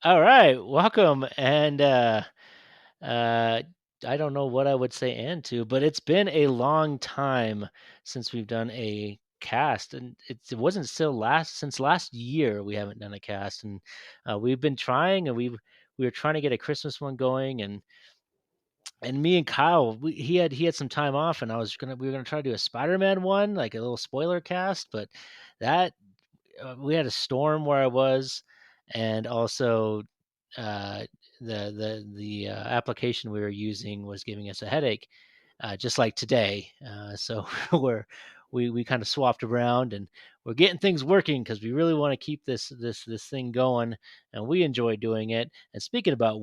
All right, welcome. And uh, I don't know what I would say and to, but it's been a long time since we've done a cast, and it wasn't still since last year we haven't done a cast, and we've been trying, and we were trying to get a Christmas one going, and me and Kyle, he had some time off, and we were gonna try to do a Spider-Man one, like a little spoiler cast, but that we had a storm where I was, and also uh, the application we were using was giving us a headache, just like today. So we kind of swapped around, and we're getting things working because we really want to keep this thing going, and we enjoy doing it. And speaking about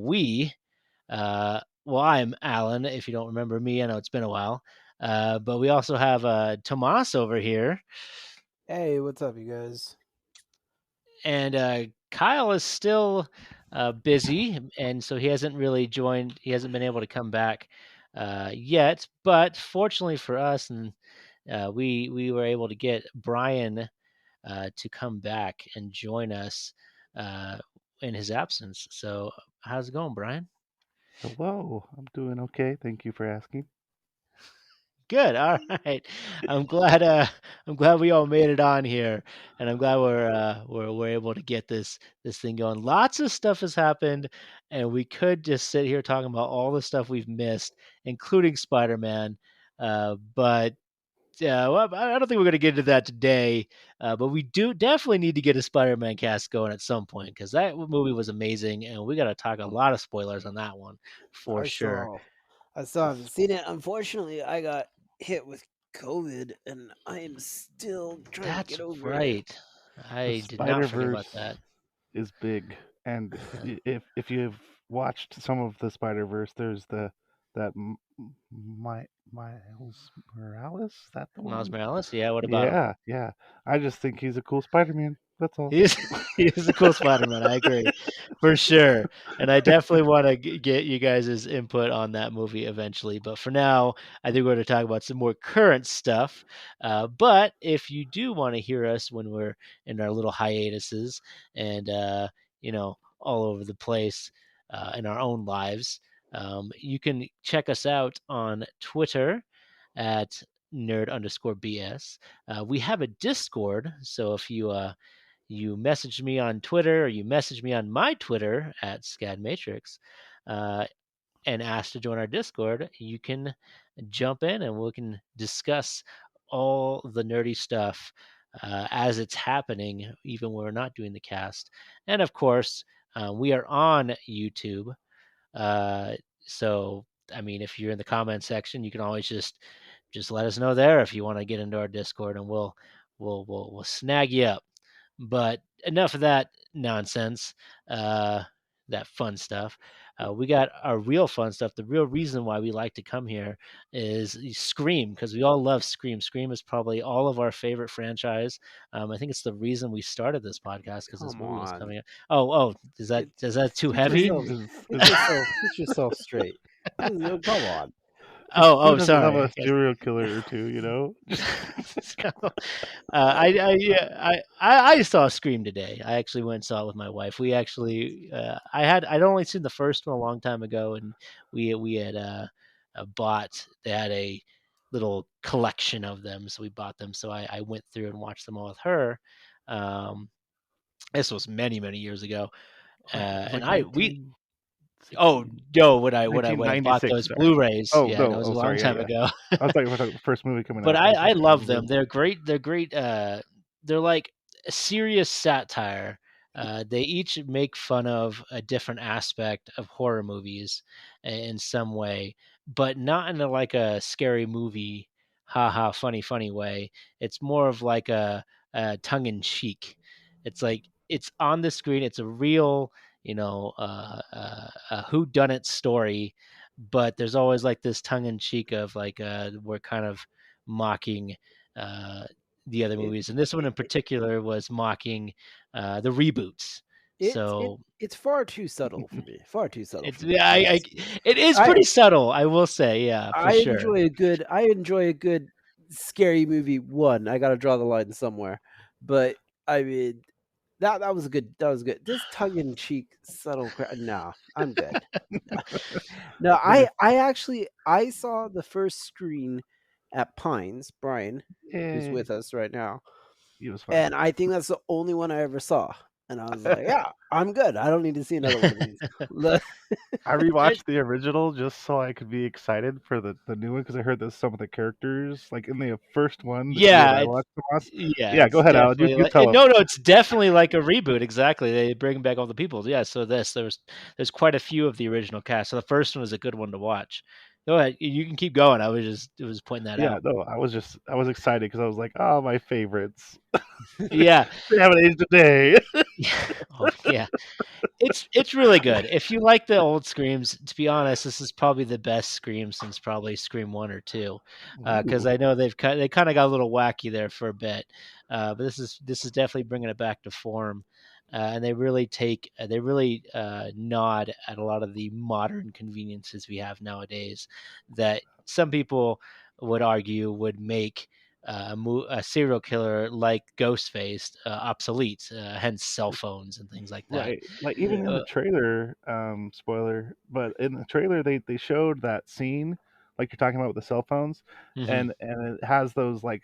well, I'm Alan. If you don't remember me, I know it's been a while. But we also have Tomas over here. Hey, what's up, you guys? And Kyle is still busy, and so he hasn't really joined. He hasn't been able to come back yet. But fortunately for us, and we were able to get Bryan to come back and join us uh, in his absence. So how's it going, Bryan? Hello, I'm doing okay. Thank you for asking. Good. All right. I'm glad. I'm glad we all made it on here, and I'm glad we're able to get this thing going. Lots of stuff has happened, and we could just sit here talking about all the stuff we've missed, including Spider-Man. But well, I don't think we're going to get into that today. But we do definitely need to get a Spider-Man cast going at some point because that movie was amazing, and we got to talk a lot of spoilers on that one for I sure. saw, I still haven't seen it. Unfortunately, I got hit with COVID, and I am still trying to That's get over it. right. The I did not Spider forget about Verse that. is big, and if you've watched some of the Spider Verse, there's that Miles Morales. Is that the Miles one? Morales? Yeah, what about him? Yeah. I just think he's a cool Spider-Man. That's all. He's he's a cool Spider-Man. I agree, for sure. And I definitely want to get you guys' input on that movie eventually. But for now, I think we're going to talk about some more current stuff. But if you do want to hear us when we're in our little hiatuses and all over the place in our own lives, you can check us out on Twitter at nerd_BS. We have a Discord, so if you message me on Twitter or you message me on my Twitter at ScadMatrix uh, and ask to join our Discord, you can jump in and we can discuss all the nerdy stuff as it's happening, even when we're not doing the cast. And of course, we are on YouTube. Uh, so, I mean, if you're in the comment section, you can always just let us know there if you want to get into our Discord, and we'll snag you up. But enough of that nonsense, uh, that fun stuff. We got our real fun stuff. The real reason why we like to come here is Scream, because we all love Scream. Scream is probably all of our favorite franchise. I think it's the reason we started this podcast because this Come movie was on, coming out. Oh, get is that too get heavy? yourself get yourself straight. Come on. Oh, Who doesn't love sorry. a serial killer or two? So, I saw Scream today. I actually went and saw it with my wife. We actually I'd only seen the first one a long time ago, and we had bought. They had a little collection of them, so we bought them. So I went through and watched them all with her. Um, this was many years ago, It was and like I we 1960, no, when I went and bought 1996. those Sorry. Blu-rays. Oh Yeah, no. no, it was Oh a long sorry. Yeah, time yeah. ago. I was talking about the first movie coming But out. I was I like, love them. really? They're great. They're great. They're like a serious satire. They each make fun of a different aspect of horror movies in some way, but not in like a scary movie, haha, funny way. It's more of like a tongue in cheek. It's like it's on the screen. It's a real, a who done it story, but there's always like this tongue in cheek of like we're kind of mocking uh, the other It movies, and this one in particular was mocking the reboots. So it's far too subtle for me. Far too subtle it's for me, to be honest with you. it is I pretty subtle, I will say, yeah, for sure. I enjoy a good scary movie. One, I got to draw the line somewhere, but I mean, That was good. That was good. This tongue in cheek, subtle. No, I'm good. No, But I saw the first screen at Pines. Bryan, who's eh, with us right now, it was fun. and I think that's the only one I ever saw. And I was like, yeah, I'm good. I don't need to see another one of these. Look, I There- rewatched the original just so I could be excited for the new one because I heard that some of the characters, like in the first one that you and Yeah, I watched, Tomas. yeah, Yeah, go it's ahead, Alan. definitely You like tell them. no, it's definitely like a reboot. Exactly, they bring back all the people. Yeah, so there's quite a few of the original cast. So the first one was a good one to watch. Go ahead, you can keep going. I was pointing that Yeah, out. no, I was excited because I was like, oh, my favorites. Yeah, They haven't aged a day. oh yeah. It's really good. If you like the old Screams, to be honest, this is probably the best Scream since probably Scream 1 or 2, because Ooh, I know they kind of got a little wacky there for a bit, but this is definitely bringing it back to form, and they really nod at a lot of the modern conveniences we have nowadays that some people would argue would make a serial killer like Ghostface obsolete, hence cell phones and things like that. right. Like even in the Uh, trailer, spoiler, but in the trailer they showed that scene, like you're talking about with the cell phones, mhm. and it has those like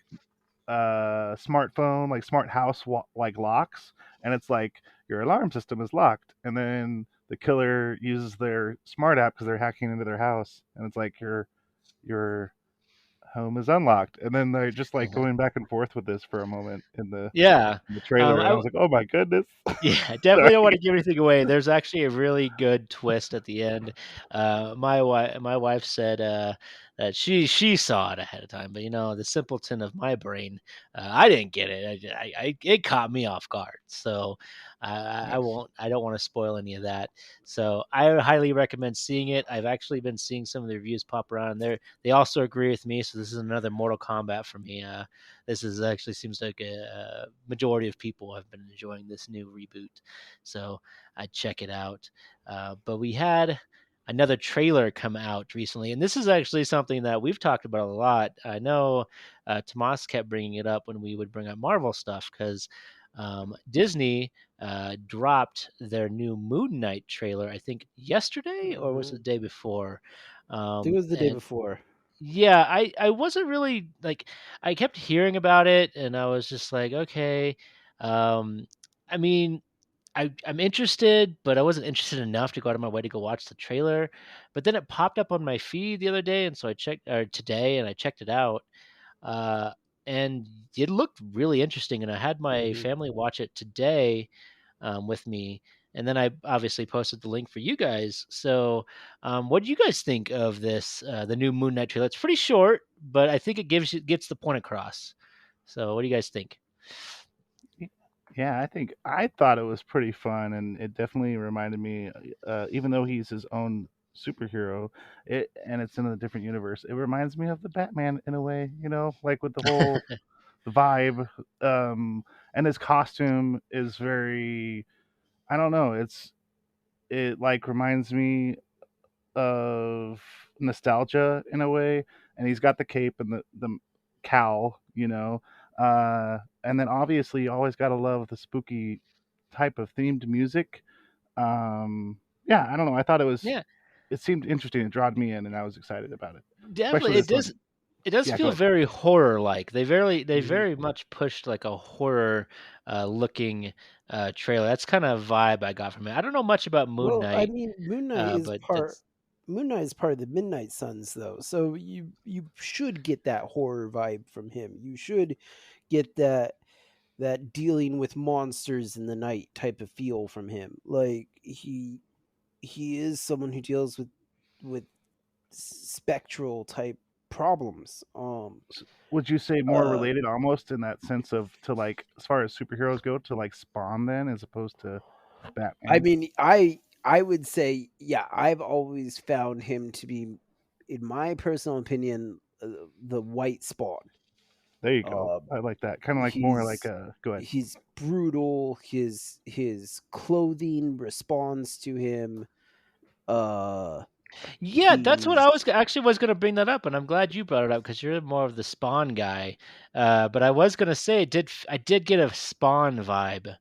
smartphone like smart house like locks, and it's like your alarm system is locked, and then the killer uses their smart app because they're hacking into their house, and it's like your home is unlocked, and then they're just like Uh-huh. going back and forth with this for a moment Yeah. in the trailer, and I I was like, oh my goodness. Yeah, I definitely don't want Sorry. to give anything away. There's actually a really good twist at the end. My wife said that she saw it ahead of time, but the simpleton of my brain, I didn't get it. It caught me off guard. So I Nice. won't. I don't want to spoil any of that. So I highly recommend seeing it. I've actually been seeing some of the reviews pop around, and they also agree with me. So this is another Mortal Kombat for me. This is actually seems like a majority of people have been enjoying this new reboot, so I'd check it out. But we had another trailer come out recently, and this is actually something that we've talked about a lot. I know Tomas kept bringing it up when we would bring up Marvel stuff because Disney dropped their new Moon Knight trailer. I think yesterday or was it Mhm. the day before? I think it was the day And before. yeah, I wasn't really like I kept hearing about it and I was just like, okay. Um I mean, I'm interested, but I wasn't interested enough to go out of my way to go watch the trailer. But then it popped up on my feed the other day and so I checked or today and I checked it out. Uh and it looked really interesting and I had my Mhm. family watch it today with me. And then I obviously posted the link for you guys. So, what do you guys think of this, the new Moon Knight trailer? It's pretty short, but I think it gets the point across. So, what do you guys think? Yeah, I thought it was pretty fun, and it definitely reminded me. Even though he's his own superhero, and it's in a different universe, it reminds me of the Batman in a way. Like with the whole vibe, and his costume is very. I don't know. It like reminds me of nostalgia in a way, and he's got the cape and the cowl, and then obviously you always got to love the spooky type of themed music. Yeah, I don't know. I thought Yeah, it seemed interesting. It drawed me in, and I was excited about it, definitely. especially It this does. one. It does Yeah, go feel ahead. very horror like. They Mhm. very much pushed like a horror looking trailer. That's kind of vibe I got from it. I don't know much about Moon Well, I Knight, mean, but that's Moon Knight is part of the Midnight Suns, though, so you should get that horror vibe from him. You should get that dealing with monsters in the night type of feel from him. Like he is someone who deals with spectral type problems. Would you say more Uh, related, almost in that sense of to like as far as superheroes go, to like Spawn then, as opposed to I Batman? mean, I would say, yeah, I've always found him to be, in my personal opinion, the white Spawn. There you go. Uh, I like that. Kind of like more like he's a. Go ahead. he's brutal. His clothing responds to him. Uh, Yeah, that's what he's I actually was gonna bring that up, and I'm glad you brought it up because you're more of the Spawn guy. But I was gonna say, I did get a Spawn vibe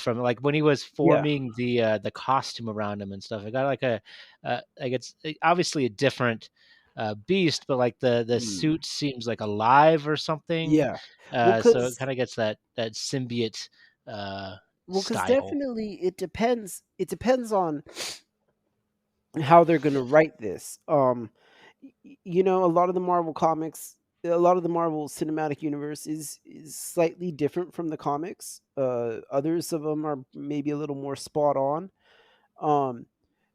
from like when he was Yeah. forming the costume around him and stuff. It got like like it's obviously a different beast, but like the Mm. suit seems like alive or something. Yeah. Well, So it because kind of gets that symbiote style. definitely it depends. It depends on how they're going to write this. You know, a lot of the Marvel comics, a lot of the Marvel Cinematic Universe is slightly different from the comics. Others of them are maybe a little more spot on. Um,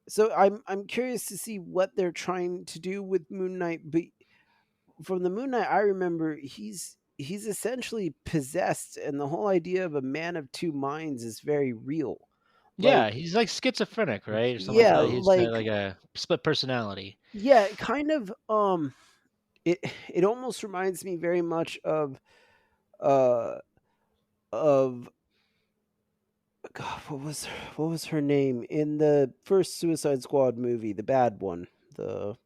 so I'm curious to see what they're trying to do with Moon Knight. But from the Moon Knight, I remember he's essentially possessed, and the whole idea of a man of two minds is very real. Yeah, Like, he's like schizophrenic, right, or something like yeah, that. He's like like a split personality. yeah, kind of. It it almost reminds me very much uh of God, what was her name in the first Suicide Squad movie, the bad one, the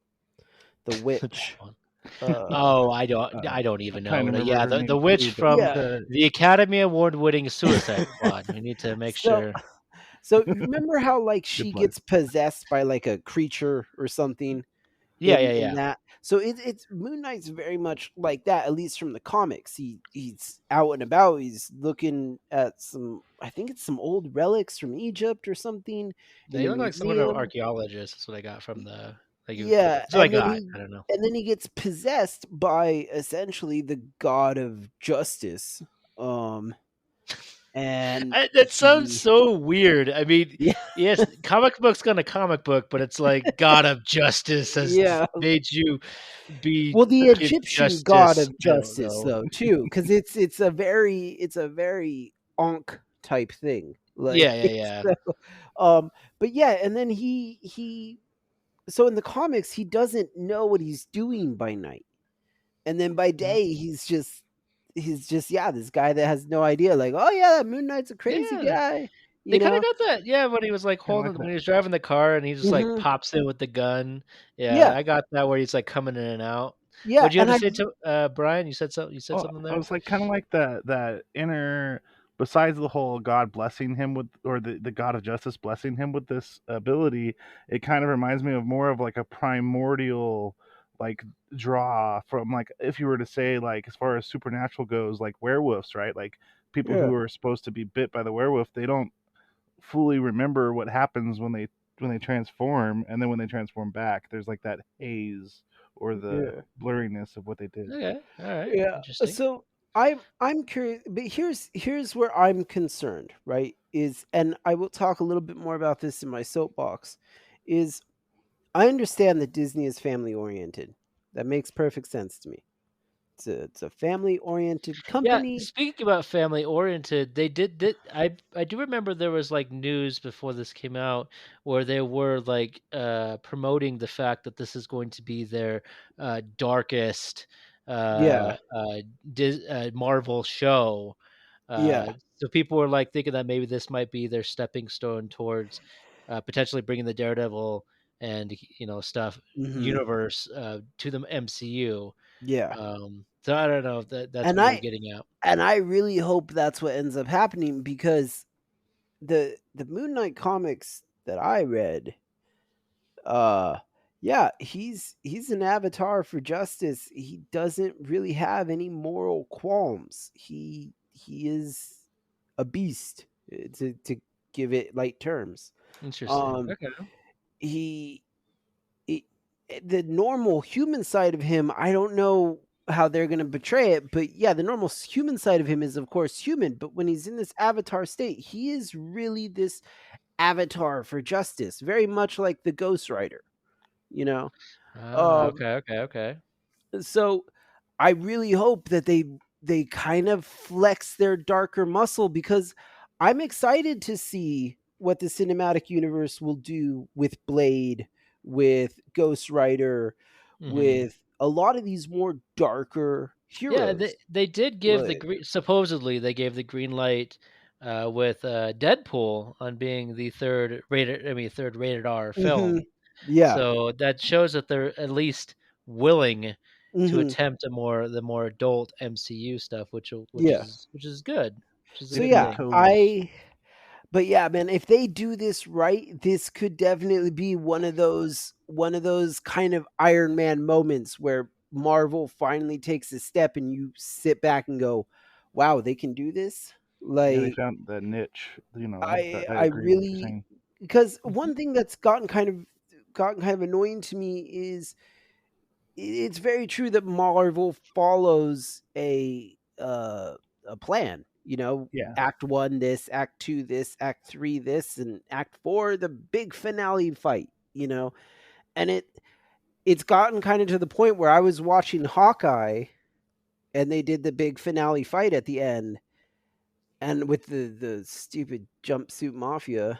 The bad witch. one. Uh, Oh, Uh, I don't I'm even trying know. to remember Yeah, her the name witch too, but from yeah. the the Academy Award-winning Suicide Squad. We need to make So sure. so remember how like good she place. gets possessed by like a creature or something Yeah, yeah, in yeah. that. So it's Moon Knight's very much like that, at least from the comics. He's out and about. He's looking at some, I think it's some old relics from Egypt or something in They a look like some of the museum. archaeologists. That's what I got from the Yeah, that's what I got. I don't know. and then he gets possessed by essentially the god of justice. Um and That sounds he so weird. I mean, yeah, yes, comic book's gonna comic book, but it's like God of Justice has yeah. made you be Well, the give Egyptian god justice. of I don't justice, know. though, too, because it's a very Ankh type thing. Like, Yeah, yeah, yeah. so, but yeah, and then he so in the comics he doesn't know what he's doing by night, and then by Mhm. day he's just yeah, this guy that has no idea. Like, oh yeah, Moon Knight's a crazy Yeah. guy, They you kinda know? got that, yeah, when he was, like, Kind of like holding when that. he was driving the car and he just, like, Hmm. pops in with the gun. Yeah, Yeah, I got that where he's, like, coming in and out. yeah, What'd you have and to I say to Brian? You said Oh, something I there? was like kind of like that inner, besides the whole God blessing him with, or the God of justice blessing him with this ability, it kind of reminds me of more of like a primordial like draw from, like, if you were to say, like, as far as supernatural goes, like werewolves, right? Like people yeah, who are supposed to be bit by the werewolf, they don't fully remember what happens when they transform, and then when they transform back, there's like that haze or the yeah. blurriness of what they did. Okay, alright, Yeah. interesting. So I'm curious, but here's where I'm concerned, right? Is and I will talk a little bit more about this in my soapbox. Is I understand that Disney is family oriented. That makes perfect sense to me. It's a family oriented Yeah, company. speaking about family oriented, they did I do remember there was like news before this came out where they were like promoting the fact that this is going to be their darkest Yeah. Marvel show. Yeah. So people were like thinking that maybe this might be their stepping stone towards potentially bringing the Daredevil and stuff Hmm. universe to the MCU. Yeah. So I don't know if that's And what you're I getting at. and I really hope that's what ends up happening because the Moon Knight comics that I read, uh yeah, he's an avatar for justice. He doesn't really have any moral qualms. He is a beast, to give it light terms. Interesting. um Okay. he, he the normal human side of him, I don't know how they're going to betray it, but yeah, the normal human side of him is of course human, but when he's in this avatar state, he is really this avatar for justice, very much like the Ghost Rider, you know. Ah, um okay, okay, okay. so I really hope that they kind of flex their darker muscle, because I'm excited to see what the cinematic universe will do with Blade, with Ghost Rider, Hmm. with a lot of these more darker Yeah, heroes. they did give the Like, green. Supposedly, they gave the green light with Deadpool on being the third rated. I mean, third rated R mhm, film. yeah, So that shows that they're at least willing to mhm, attempt the more adult MCU stuff, which yeah. is good, which is a So good Dipping yeah, thing. toes. But yeah, man, if they do this right, this could definitely be one of those kind of Iron Man moments where Marvel finally takes a step and you sit back and go, "Wow, they can do this." Yeah, they Like found the niche. I I agree with what you're really, saying. because one thing that's gotten kind of annoying to me is it's very true that Marvel follows a plan. You know, Yeah, Act 1 this, Act 2 this, Act 3 this, and Act 4 the big finale fight, you know. And it's gotten kind of to the point where I was watching Hawkeye and they did the big finale fight at the end and with the stupid jumpsuit mafia,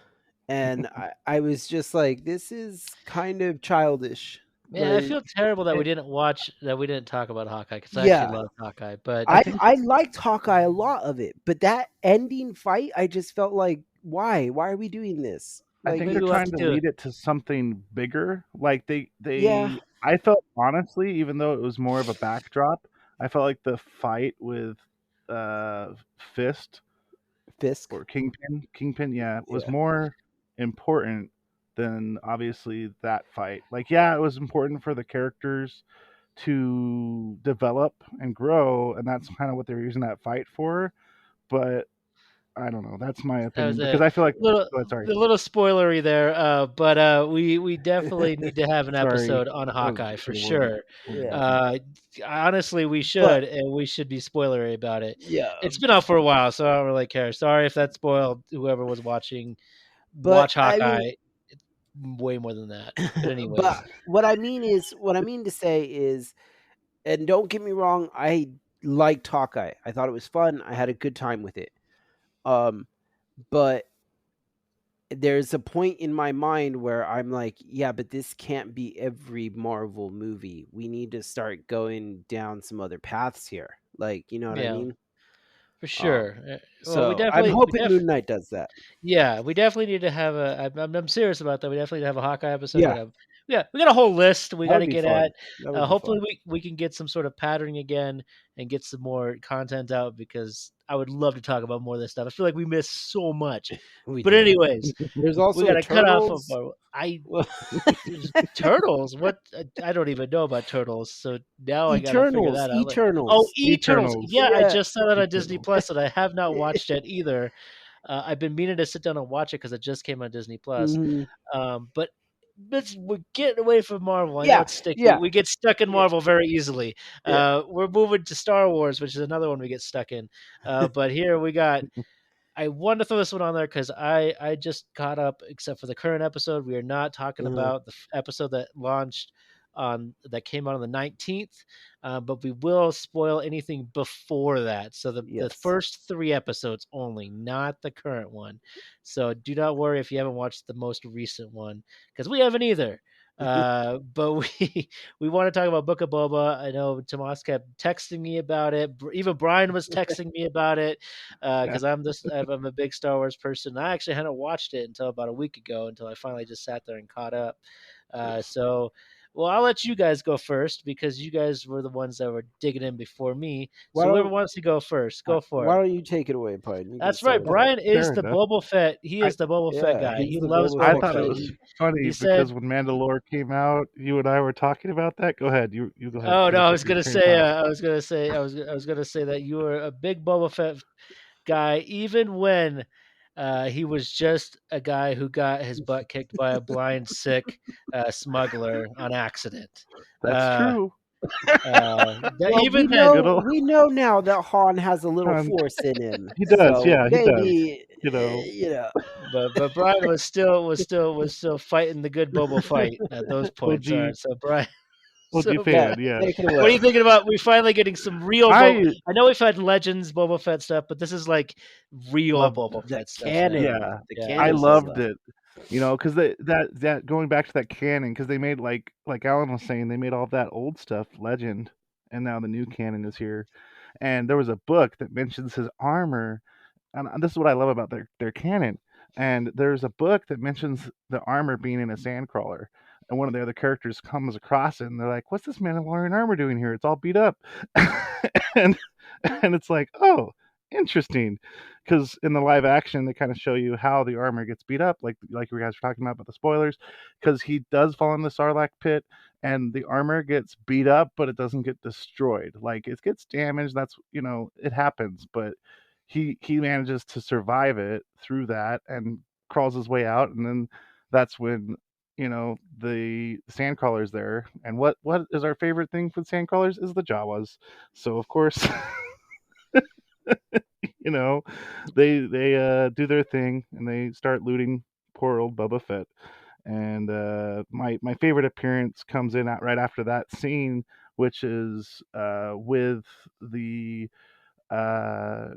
and I was just like, this is kind of childish. Yeah, I Like, feel terrible that it, we didn't talk about Hawkeye because I actually yeah, love Hawkeye. But I think I liked Hawkeye a lot of it, but that ending fight, I just felt like, why are we doing this? I Like, think maybe they're we'll have trying to to do it. lead it to something bigger. Like yeah, I felt honestly, even though it was more of a backdrop, I felt like the fight with uh Fist Fisk, or Kingpin, yeah, was yeah. more important than obviously that fight. Like, yeah, it was important for the characters to develop and grow, and that's kind of what they were using that fight for. But I don't know. That's my That was opinion because I feel like. little Go ahead, sorry. a little spoilery there, but we definitely need to have an Sorry. episode on That was Hawkeye a for little, sure. little Yeah, bit. Honestly, we but should, and we should be spoilery about it. yeah, It's been out for a while, so I don't really care. Sorry if that spoiled whoever was watching. but Watch I mean, Hawkeye. It's way more than that. But anyways, but what I mean to say is, and don't get me wrong, I liked Hawkeye. I thought it was fun. I had a good time with it. Um, but there's a point in my mind where I'm like, yeah, but this can't be every Marvel movie. We need to start going down some other paths here. Like, you know what I yeah, mean? for Um, sure. Well, so I'm hoping Moon Knight does that. yeah, we definitely need to have a. I'm serious about that. We definitely need to have a Hawkeye episode. Yeah, We got a whole list we that got would to be get at. fun. That would be Hopefully, fun. we can get some sort of patterning again and get some more content out because I would love to talk about more of this stuff. I feel like we missed so much. We But did. anyways, There's we also got to cut off of Turtles. our. Well, Turtles. What? I don't even know about turtles. So now I got to figure Eternals. that out. Oh, Eternals. Eternals. Eternals. Yeah, I Yeah. just saw that on Disney Eternals. Plus, and I have not watched it either. I've been meaning to sit down and watch it because it just came on Disney Plus. Mhm. But we're getting away from Marvel. I know Yeah. it's sticky. Yeah. We get stuck in Yeah. Marvel very easily. Yeah. We're moving to Star Wars, which is another one we get stuck in. But here we got. I wanted to throw this one on there because I just caught up, except for the current episode. We are not talking Uh-huh. about the episode that launched that came out on the 19th, but we will spoil anything before that. So the Yes. first 3 episodes only, not the current one. So do not worry if you haven't watched the most recent one because we haven't either. But we want to talk about Book of Boba. I know Tomas kept texting me about it. Even Bryan was texting me about it Yeah. because I'm a big Star Wars person. I actually hadn't watched it until about a week ago until I finally just sat there and caught up. So, well, I'll let you guys go first because you guys were the ones that were digging in before me. Why So whoever don't wants to go first, go for Why it. don't you take it away, Pine? You can That's start right. with that. Bryan is Fair the enough. Boba Fett. He I is the Boba Fett Yeah, guy. he's He the loves Boba I Boba Fett thought it Fett. was king. funny He because said when Mandalore came out, you and I were talking about that. Go ahead. You go ahead. Oh no, Finish I up was your gonna train of say, thought. I was gonna say that you were a big Boba Fett guy, even when he was just a guy who got his butt kicked by a blind, sick smuggler on accident. That's Uh, true. Well, even then, Good old we know now that Han has a little Han. force in him, He does. so Yeah, he does. maybe You know, you know. but Brian was still fighting the good Boba fight at those points. All OG right, so Brian, OG so Yeah, fan. Yes. take it what are you away. thinking about? We finally getting some real Boba. I I know we've had Legends Boba Fett stuff, but this is like real loved. Boba The Fett stuff now. canon, Yeah, the Yeah, I canon this is loved Boba. it. Because that going back to that canon, because they made like Alan was saying, they made all that old stuff legend, and now the new canon is here. And there was a book that mentions his armor, and this is what I love about their canon. And there's a book that mentions the armor being in a sandcrawler, and one of the other characters comes across it, and they're like, "What's this Mandalorian armor doing here? It's all beat up," and and it's like, oh. interesting, because in the live action they kind of show you how the armor gets beat up, like you guys were talking about the spoilers, because he does fall in the Sarlacc pit and the armor gets beat up, but it doesn't get destroyed. Like it gets damaged. That's it happens, but he manages to survive it through that and crawls his way out, and then that's when the sandcrawlers there. And what is our favorite thing for the sandcrawlers is the Jawas. So of course, you know, they do their thing and they start looting poor old Boba Fett. And my favorite appearance comes in right after that scene, which is with the uh,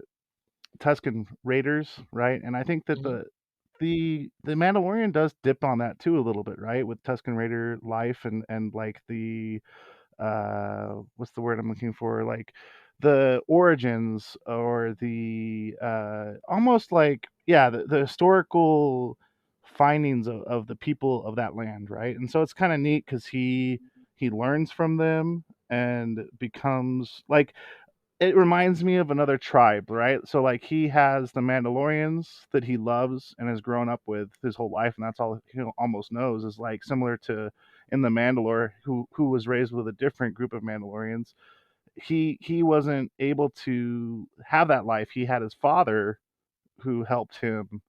Tusken Raiders, right? And I think that Mhm. the Mandalorian does dip on that too a little bit, right? With Tusken Raider life and like the what's the word I'm looking for? Like the origins or the almost like the historical findings of the people of that land, right? And so it's kind of neat because he learns from them and becomes like it reminds me of another tribe, right? So like he has the Mandalorians that he loves and has grown up with his whole life, and that's all he almost knows is like similar to in the Mandalore, who was raised with a different group of Mandalorians. He wasn't able to have that life. He had his father who helped him,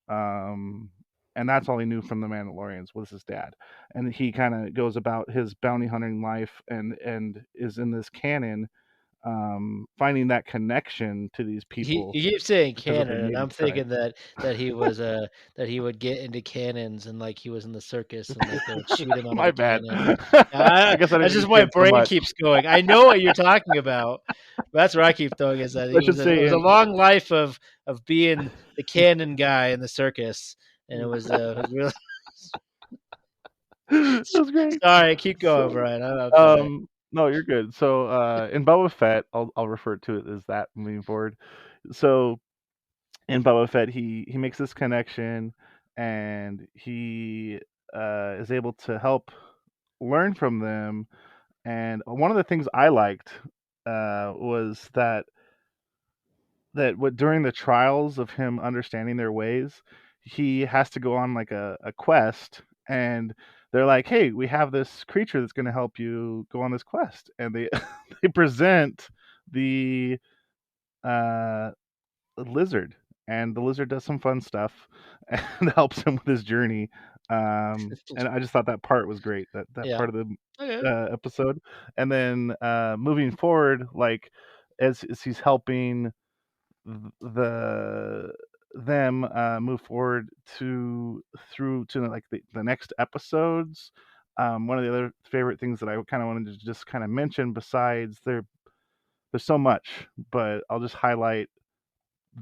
um, and that's all he knew from the Mandalorians was his dad. And he kind of goes about his bounty hunting life and is in this canon, finding that connection to these people You keep saying because of the canon, and I'm native tribe. thinking that he was that he would get into cannons and like he was in the circus and like they would shoot him out of My the bad. cannon. I guess I That's didn't just my understand so brain much. keeps going. I know what you're talking about. But that's where I keep throwing is that I should it say was a in. long life of being the cannon guy in the circus, and it was really That's great. sorry. Keep going, So, Brian. I'm sorry. no, you're good. So, in Boba Fett, I'll refer to it as that moving forward. So, in Boba Fett, he makes this connection, and he is able to help learn from them. And one of the things I liked was that what during the trials of him understanding their ways, he has to go on like a quest, and they're like, hey, we have this creature that's going to help you go on this quest, and they they present the uh lizard, and the lizard does some fun stuff and helps him with his journey. And I just thought that part was great, that Yeah. part of the Okay. episode. And then moving forward, like as he's helping the them move forward to through to like the next episodes. One of the other favorite things that I kind of wanted to just kind of mention, besides there's so much, but I'll just highlight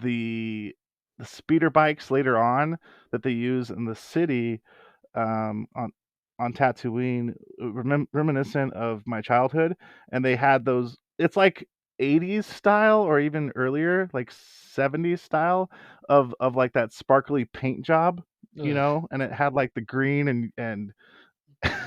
the the speeder bikes later on that they use in the city, on Tatooine, reminiscent of my childhood. And they had those. It's like 80s style or even earlier, like 70s style of like that sparkly paint job, Ugh. and it had like the green and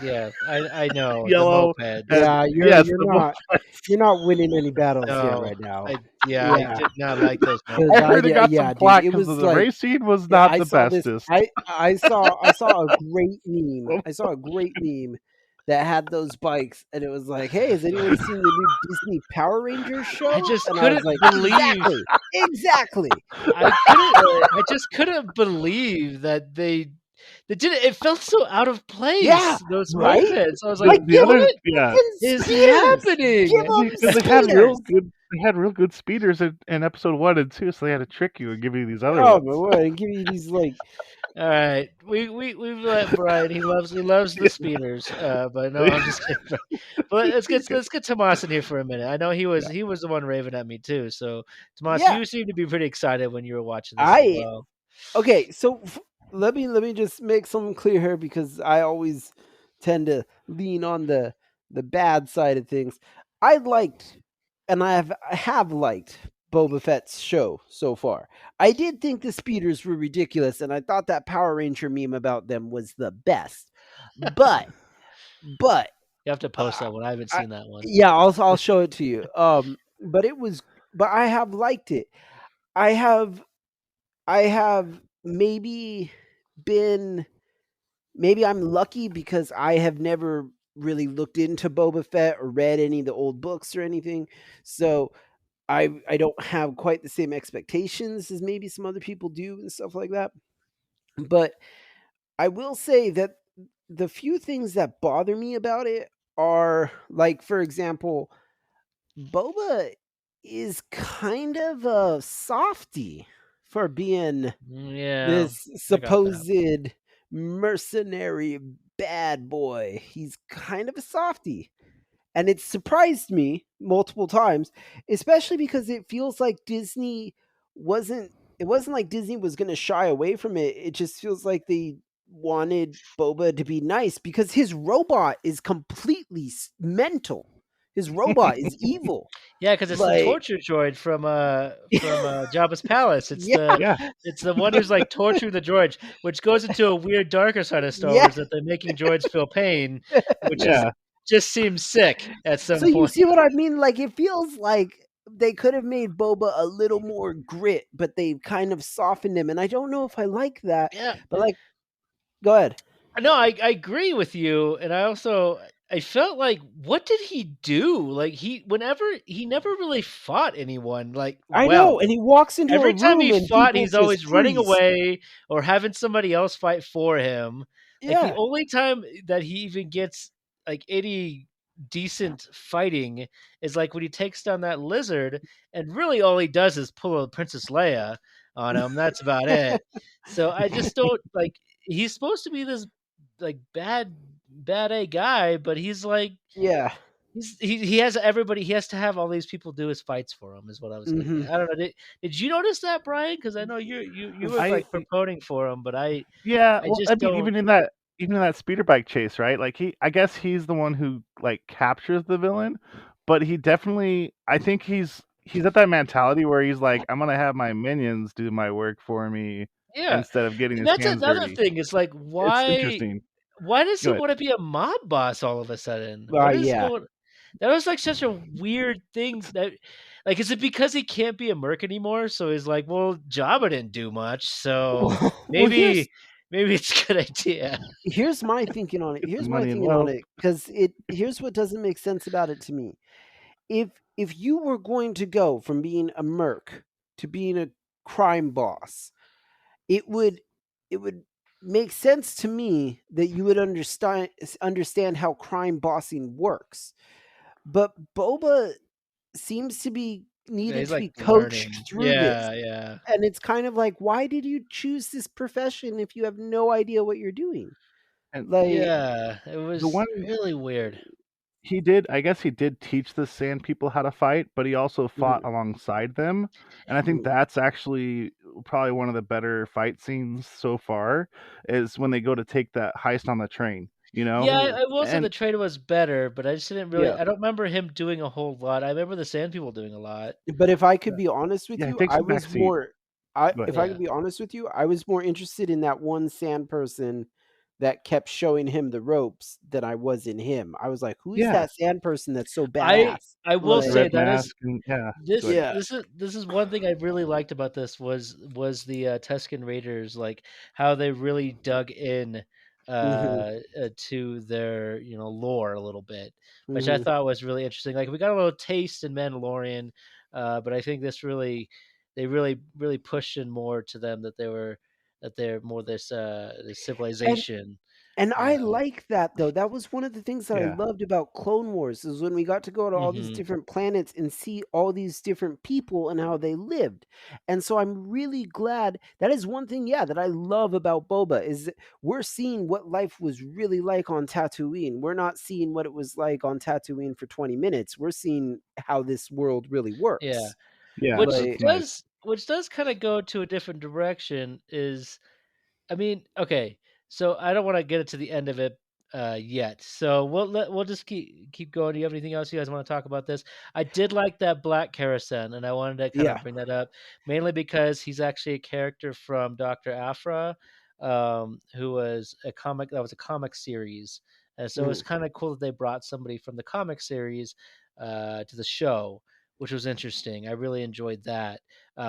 Yeah, I know the yellow. mopeds. And Yeah, yes, you're the not mopeds. you're not winning any battles here No, right now. I Yeah, did not like those because I mopeds. I heard it did. got some Yeah, dude, flack it because was the like racing was not I the saw this. bestest. I saw a great meme. I saw a great meme that had those bikes, and it was like, "Hey, has anyone seen the new Disney Power Rangers I show?" just And I was couldn't like, believe exactly." I just couldn't believe that they did it. It felt so out of Yeah, place, those right. mopeds. I was like, Like, The give them other, "What yeah, is speeders. Give happening?" them because speeders. they had real good speeders in episode 1 and 2, so they had to trick you and give you these other Oh ones. my word! Give you these like All right, we've let Brian. He loves the speeders. But no, I'm just kidding. But You're good. let's get Tomas in here for a minute. I know Yeah. he was the one raving at me too. So Tomas, yeah. you seem to be pretty excited when you were watching this as I well. Okay, so let me just make something clear here because I always tend to lean on the bad side of things. I liked and I have liked Boba Fett's show so far. I did think the speeders were ridiculous and I thought that Power Ranger meme about them was the best. But but You have to post uh, that one. I haven't I, seen that one. yeah, I'll show it to you. But it was but I have liked it. I have maybe been maybe I'm lucky because I have never really looked into Boba Fett or read any of the old books or anything. So I don't have quite the same expectations as maybe some other people do and stuff like that. But I will say that the few things that bother me about it are, like, for example, Boba is kind of a softy for being Yeah, this I got that. supposed mercenary bad boy. He's kind of a softy. And it surprised me multiple times, especially because it feels like Disney wasn't it wasn't like Disney was going to shy away from it. It just feels like they wanted Boba to be nice because his robot is completely mental. His robot is evil. Yeah, because it's the Like, torture droid from Jabba's palace. yeah, Yeah, It's the one who's like torturing the droids, which goes into a weird darker side of Star yeah. Wars that they're making droids feel pain, which is yeah. just seems sick at So some you point. see what I mean? Like, it feels like they could have made Boba a little more grit, but they kind of softened him. And I don't know if I like that. Yeah, But, like, go ahead. no, I agree with you, and I felt like what did he do? Like he never really fought anyone like I well. know. And he walks into a Every time room he and fought, people he's just always running freeze. away or having somebody else fight for him. Like the Yeah. only time that he even gets like any decent fighting is like when he takes down that lizard, and really all he does is pull a Princess Leia on him. That's about it. So I just don't like. He's supposed to be this like bad A guy, but he's like Yeah. he has everybody. He has to have all these people do his fights for him. Is what I was getting Hmm. at. I don't know. Did you notice that, Brian? Because I know you were I like promoting for him, but Yeah, I well, I just mean, don't. even in that speeder bike chase, right? Like I guess he's the one who like captures the villain, but he definitely, I think he's at that mentality where he's like, I'm gonna have my minions do my work for me Yeah, instead of getting and his that's hands another dirty. thing. It's like It's interesting. why does he Good. want to be a mob boss all of a sudden? What is Yeah. going? That was like such a weird thing. That like is it because he can't be a merc anymore? So he's like, well, Jabba didn't do much, so Well, here's maybe it's a good idea. here's my thinking on it. Get the Here's my money and thinking on wealth. it because here's what doesn't make sense about it to me. If you were going to go from being a merc to being a crime boss, it would it would make sense to me that you would understand how crime bossing works. But Boba seems to be Yeah, needed he's to like be coached learning. through this. Yeah. And it's kind of like, why did you choose this profession if you have no idea what you're doing? And Like, Yeah, it the was one really weird. he did, I guess he did teach the sand people how to fight, but he also fought mhm, alongside them. And I think mhm. that's actually probably one of the better fight scenes so far is when they go to take that heist on the train, you know? Yeah, Mhm. I will say And the trailer was better, but I just didn't really Yeah. I don't remember him doing a whole lot. I remember the Sand People doing a lot. But if I could be honest with yeah, he you, takes I a back was seat. more I Go ahead. if I could Yeah. be honest with you, I was more interested in that one sand person that kept showing him the ropes than I was in him. I was like, "Who's Yeah, that sand person that's so I badass?" I will with the Like, say red that is mask and yeah, go ahead. yeah. this is one thing I really liked about this was the Tusken Raiders, like how they really dug in Mhm. to their lore a little bit, which I Mhm. thought was really interesting. Like we got a little taste in Mandalorian, but I think this they really pushed in more to them that they're more this And civilization. And Uh, I like that though. That was one of the things that I Yeah. loved about Clone Wars is when we got to go to all these hmm different planets and see all these different people and how they lived. And so I'm really glad that is one thing, yeah, that I love about Boba is that we're seeing what life was really like on Tatooine. We're not seeing what it was like on Tatooine for 20 minutes. We're seeing how this world really yeah. works. Yeah, Which that's Like, nice. does kinda go to a different direction is I mean, okay, so I don't wanna get it to the end of it, yet, so we'll just keep going. Do you have anything else you guys wanna talk about this? I did like that Black Kerosene, and I wanted to kinda yeah. bring that up, mainly because he's actually a character from Doctor Aphra, who was a comic series, and so it's Mhm. kinda cool that they brought somebody from the comic series, to the show, which was interesting. I really enjoyed that.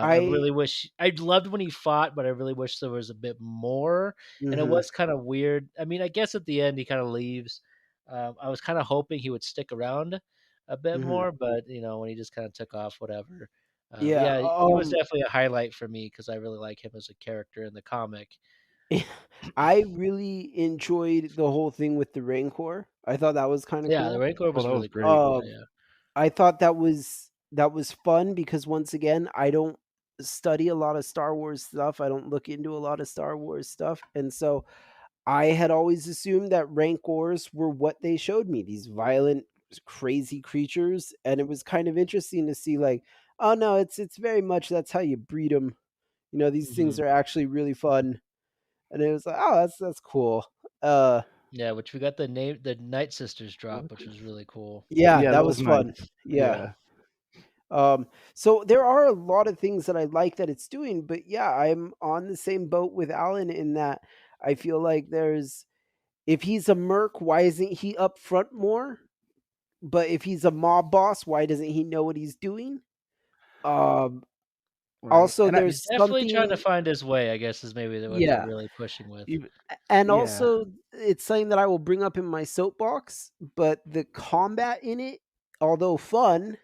I I really wish I loved when he fought, but I really wish there was a bit more. And it mhm, was kind of weird. I mean, I guess at the end he kind of leaves. I was kind of hoping he would stick around a bit mhm. more, but when he just kind of took off, whatever. Yeah, Yeah, he was definitely a highlight for me because I really like him as a character in the comic. I really enjoyed the whole thing with the Rancor. I thought that was kind of Yeah, the cool. Rancor Oh, was that was really great. cool. Um, Yeah. I thought that was fun because once again, I don't study a lot of Star Wars stuff. I don't look into a lot of Star Wars stuff, and so I had always assumed that Rancors were what they showed me, these violent, crazy creatures, and it was kind of interesting to see like, oh no, it's very much that's how you breed them. These things hmm are actually really fun, and it was like, oh, that's cool. Uh, Yeah, which we got the Night Sisters drop, which was really cool. yeah, Yeah, that that was was nice. fun. Yeah. Yeah. So there are a lot of things that I like that it's doing, but yeah, I'm on the same boat with Allyn in that I feel like there's if he's a merc, why isn't he up front more? But if he's a mob boss, why doesn't he know what he's doing? Um, Right. Also, And I He's there's definitely trying to something, find his way, I guess, is maybe what they're yeah, really pushing with. even and yeah. also it's something that I will bring up in my soapbox. But the combat in it, although fun,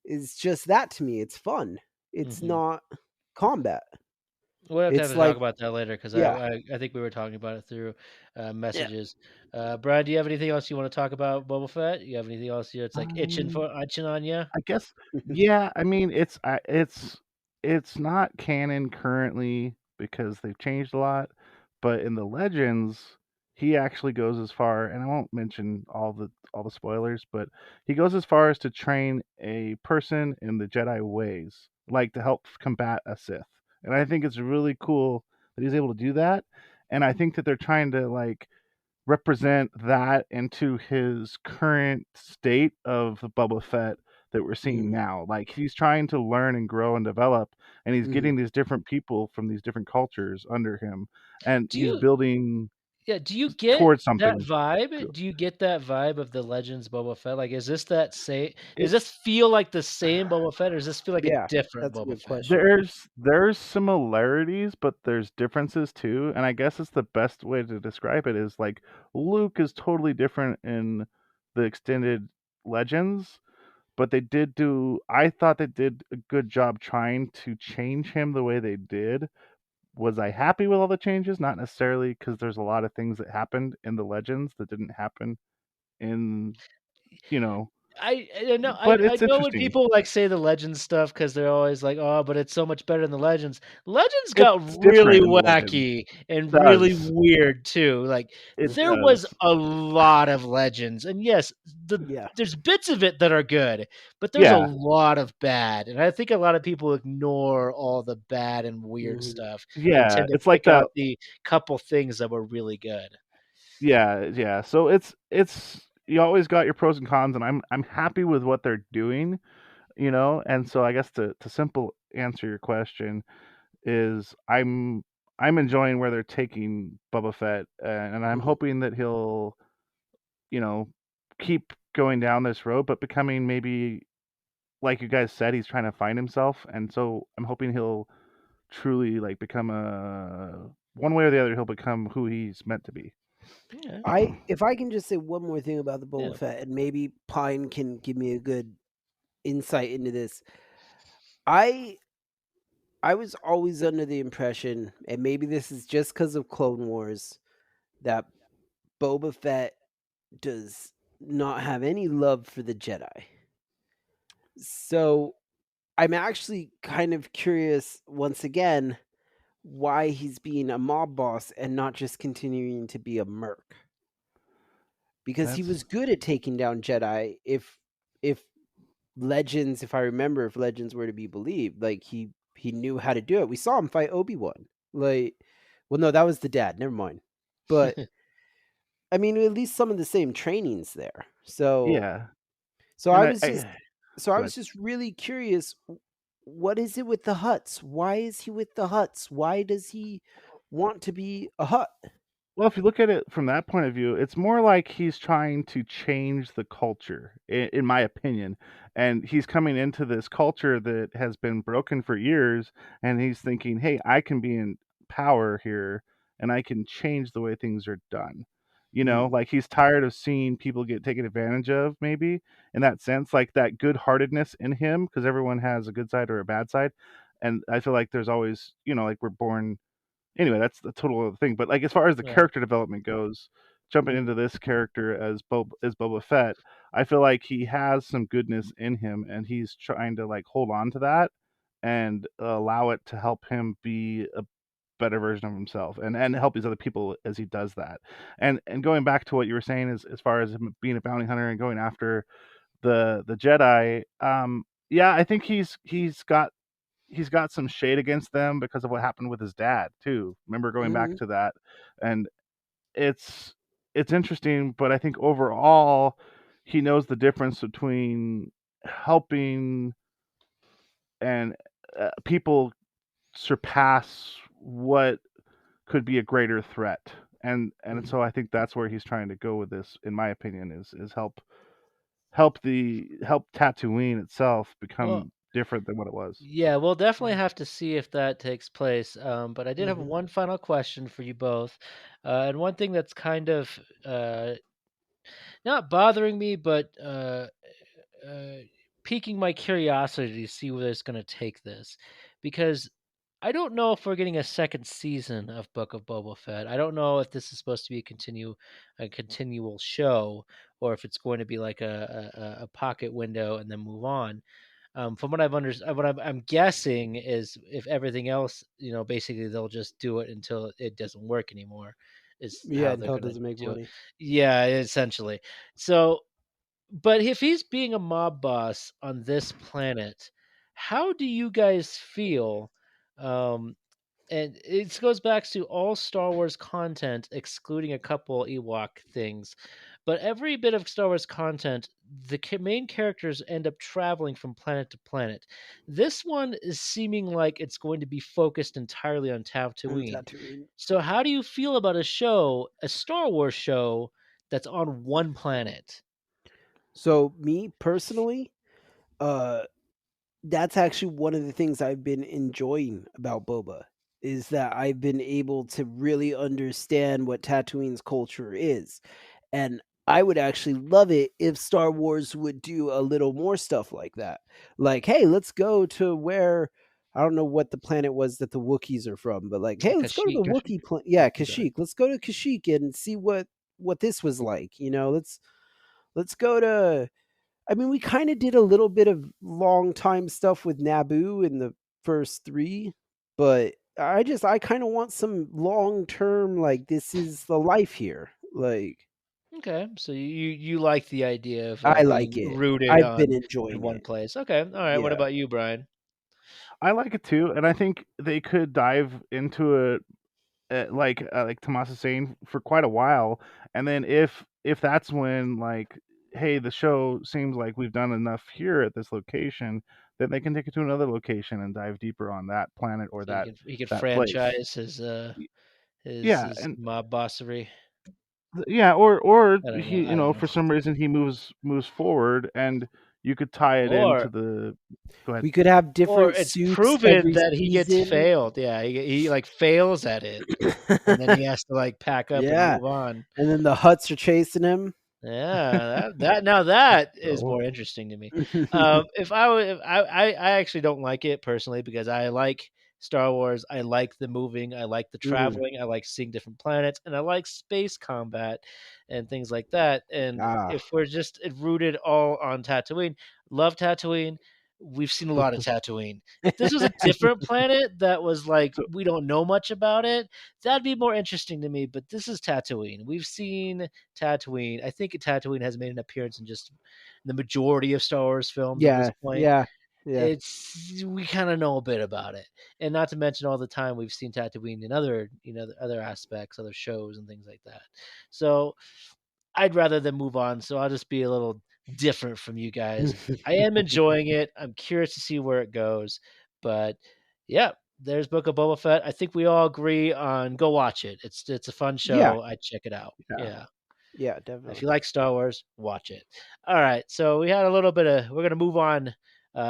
is just that to me. It's fun. It's hmm not combat. We'll have It's to talk like, about that later because I, yeah, I I think we were talking about it through yeah. messages. Bryan, do you have anything else you want to talk about Boba Fett? You have anything else here? It's like Um itching on you. I guess yeah, I mean it's not canon currently because they've changed a lot, but in the legends he actually goes as far, and I won't mention all the spoilers, but he goes as far as to train a person in the Jedi ways, like to help combat a Sith. And I think it's really cool that he's able to do that, and I think that they're trying to like represent that into his current state of the Boba Fett that we're seeing Mhm, now. Like he's trying to learn and grow and develop, and he's mhm. getting these different people from these different cultures under him, and Do he's you building do you get towards that something good. vibe? Do you get that vibe of the Legends Boba Fett? Like, is this that same? Does It this feel like the same Boba Fett, or does this feel like a Yeah, different that's a Boba good Fett? question. there's similarities, but there's differences too, and I guess it's the best way to describe it is like Luke is totally different in the extended legends, but I thought they did a good job trying to change him the way they did. Was I happy with all the changes? Not necessarily, because there's a lot of things that happened in the legends that didn't happen in, you know, I know but I it's know when interesting. people like say the Legends stuff because they're always like, oh, but it's so much better than the Legends. Legends got It's really different in the legends. wacky and It really does. weird too. Like It there was does. a lot of Legends, and yes, Yeah. there's bits of it that are good, but there's a Yeah. lot of bad, and I think a lot of people ignore all the bad and weird Mhm. stuff and Yeah. tend to It's like pick that. out the couple things that were really good. Yeah. Yeah. So it's you always got your pros and cons, and I'm happy with what they're doing, and so I guess to simple answer your question is I'm enjoying where they're taking Boba Fett, and I'm Mhm. hoping that he'll, you know, keep going down this road, but becoming maybe like you guys said, he's trying to find himself, and so I'm hoping he'll truly like become a one way or the other he'll become who he's meant to be. Yeah, If I can just say one more thing about the Boba yeah. Fett, and maybe Pine can give me a good insight into this. I I was always under the impression, and maybe this is just because of Clone Wars, that Boba Fett does not have any love for the Jedi. So I'm actually kind of curious once again why he's being a mob boss and not just continuing to be a merc. Because he was That's good at taking down Jedi if Legends, if I remember, if Legends were to be believed, like he knew how to do it. We saw him fight Obi-Wan. Like, well, no, that was the dad. Never mind. But I mean, at least some of the same trainings there. So yeah, so I and was just so I go was ahead. just really curious. What is it with the Huts? Why is he with the Huts? Why does he want to be a Hut? Well, if you look at it from that point of view, it's more like he's trying to change the culture, in my opinion. And he's coming into this culture that has been broken for years, and he's thinking, "Hey, I can be in power here, and I can change the way things are done." Like he's tired of seeing people get taken advantage of, maybe in that sense, like that good-heartedness in him, because everyone has a good side or a bad side, and I feel like there's always, like we're born. Anyway, that's the total other thing. But like as far as the Right. character development goes, jumping into this character as Boba Fett, I feel like he has some goodness in him, and he's trying to like hold on to that and allow it to help him be a better version of himself, and help these other people as he does that. And going back to what you were saying, as far as him being a bounty hunter and going after the Jedi, yeah, I think he's got some shade against them because of what happened with his dad too. Remember going back Mhm. to that, and it's it's interesting, but I think overall he knows the difference between helping and people surpass what could be a greater threat. And so I think that's where he's trying to go with this, in my opinion, is help Tatooine itself Well, become different than what it was. yeah, we'll definitely Mm. have to see if that takes place. But I did have Mhm. one final question for you both, and one thing that's kind of not bothering me, but uh, piquing my curiosity to see where it's going to take this, because I don't know if we're getting a second season of Book of Boba Fett. I don't know if this is supposed to be a continual show, or if it's going to be like a pocket window and then move on. From what I've understood, what I'm guessing is if everything else, basically they'll just do it until it doesn't work anymore, is Yeah, how they're until it gonna doesn't make do it. money. Yeah, essentially. So, but if he's being a mob boss on this planet, how do you guys feel? Um, and it goes back to all Star Wars content, excluding a couple Ewok things. But every bit of Star Wars content, the main characters end up traveling from planet to planet. This one is seeming like it's going to be focused entirely on And Tatooine. Tatooine. So, how do you feel about a Star Wars show that's on one planet? So me personally, uh that's actually one of the things I've been enjoying about Boba is that I've been able to really understand what Tatooine's culture is. And I would actually love it if Star Wars would do a little more stuff like that. Like, hey, let's go to where I don't know what the planet was that the Wookiees are from, but like, hey, let's go to the Kashyyyk. Wookiee Kashyyyk. planet. Yeah, Wookiee died. Kashyyyk. Let's go to Kashyyyk and see what this was like. Let's go to I mean, we kind of did a little bit of long time stuff with Naboo in the first 3, but I kind of want some long term like this is the life here. Like Okay, so you like the idea of I like being it. rooted I've been on in enjoying one it. place. Okay, all right. What Yeah. about you, Brian? I like it too, and I think they could dive into it, like Tomas is saying, for quite a while, and then if that's when, like, hey, the show seems like we've done enough here at this location, then they can take it to another location and dive deeper on that planet or So he could that place. franchise his Y- Yeah, his and mob bossery. yeah, or I don't know. he, I don't know. for some reason he moves forward, and you could tie it into Or the. Go ahead. We could have or different it's suits proven every that he gets season. failed. Yeah, he like fails at it, and then he has to like pack up and Yeah. move on. And then the Huts are chasing him. Yeah, that now that is Oh, more interesting to me. If I actually don't like it personally because I like Star Wars. I like the moving. I like the Mm. traveling. I like seeing different planets, and I like space combat and things like that. And Ah. if we're just rooted all on Tatooine, love Tatooine. We've seen a lot of Tatooine. If this was a different planet that was like so we don't know much about it, that'd be more interesting to me. But this is Tatooine. We've seen Tatooine. I think Tatooine has made an appearance in just the majority of Star Wars films at this Yeah. point. Yeah. Yeah. It's we kind of know a bit about it, and not to mention all the time we've seen Tatooine in other other aspects, other shows and things like that. So I'd rather them move on. So I'll just be a little different from you guys. I am enjoying it. I'm curious to see where it goes, but yeah. there's Book of Boba Fett. I think we all agree on go watch it. It's a fun Yeah. show. I'd check it out. Yeah. Yeah, If definitely. you like Star Wars, watch it. All right, so we had a little bit of. We're gonna move on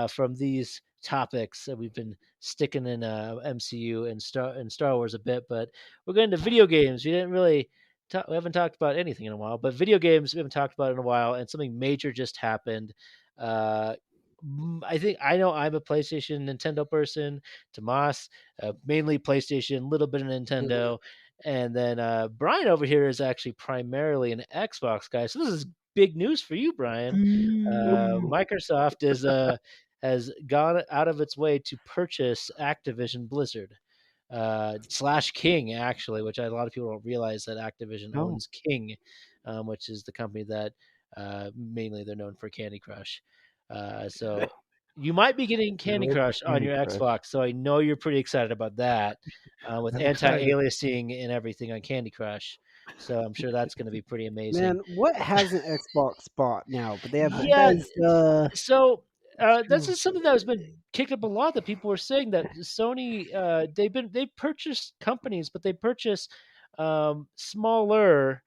from these topics that we've been sticking in MCU and Star Wars a bit, but we're going to video games. We didn't really. We haven't talked about anything in a while, but video games we haven't talked about in a while, and something major just happened. Uh, I think I know I'm a PlayStation Nintendo person. Tomas, mainly PlayStation, little bit of Nintendo, and then Bryan over here is actually primarily an Xbox guy. So this is big news for you, Bryan. Ooh. Microsoft has gone out of its way to purchase Activision Blizzard slash King, actually, which a lot of people don't realize that Activision Oh. owns King, which is the company that mainly they're known for Candy Crush. So you might be getting Candy Good old Crush on Candy your Crush. Xbox, so I know you're pretty excited about that with I'm excited. anti-aliasing and everything on Candy Crush. So I'm sure that's going to be pretty amazing. Man, what hasn't Xbox bought now? But they have Yeah, Bethesda. so this is something that has been kicked up a lot. That people were saying that Sony they purchased companies, but they purchase smaller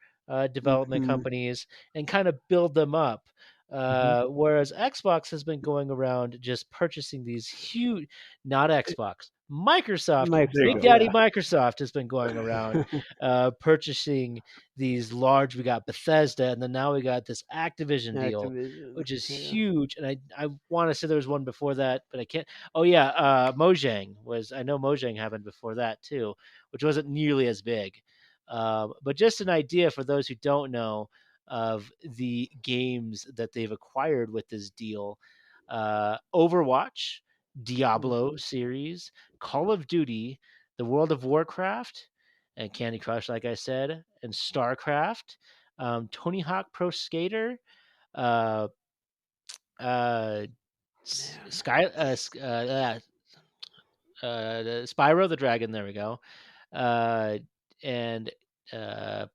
development Mhm. companies and kind of build them up. Mhm. Whereas Xbox has been going around just purchasing these huge, not Xbox, Microsoft, There you Big go. Microsoft, Daddy yeah. Microsoft has been going around purchasing these large. We got Bethesda, and then now we got this Activision deal, Activision. which is Yeah. huge. And I want to say there was one before that, but I can't. Oh yeah, Mojang was. I know Mojang happened before that too, which wasn't nearly as big. But just an idea for those who don't know of the games that they've acquired with this deal: Overwatch, Diablo Mhm. series, Call of Duty, the World of Warcraft, and Candy Crush, like I said, and StarCraft, Tony Hawk Pro Skater, uh, uh, Man. Sky, the Spyro the Dragon. There we go. Uh, and uh,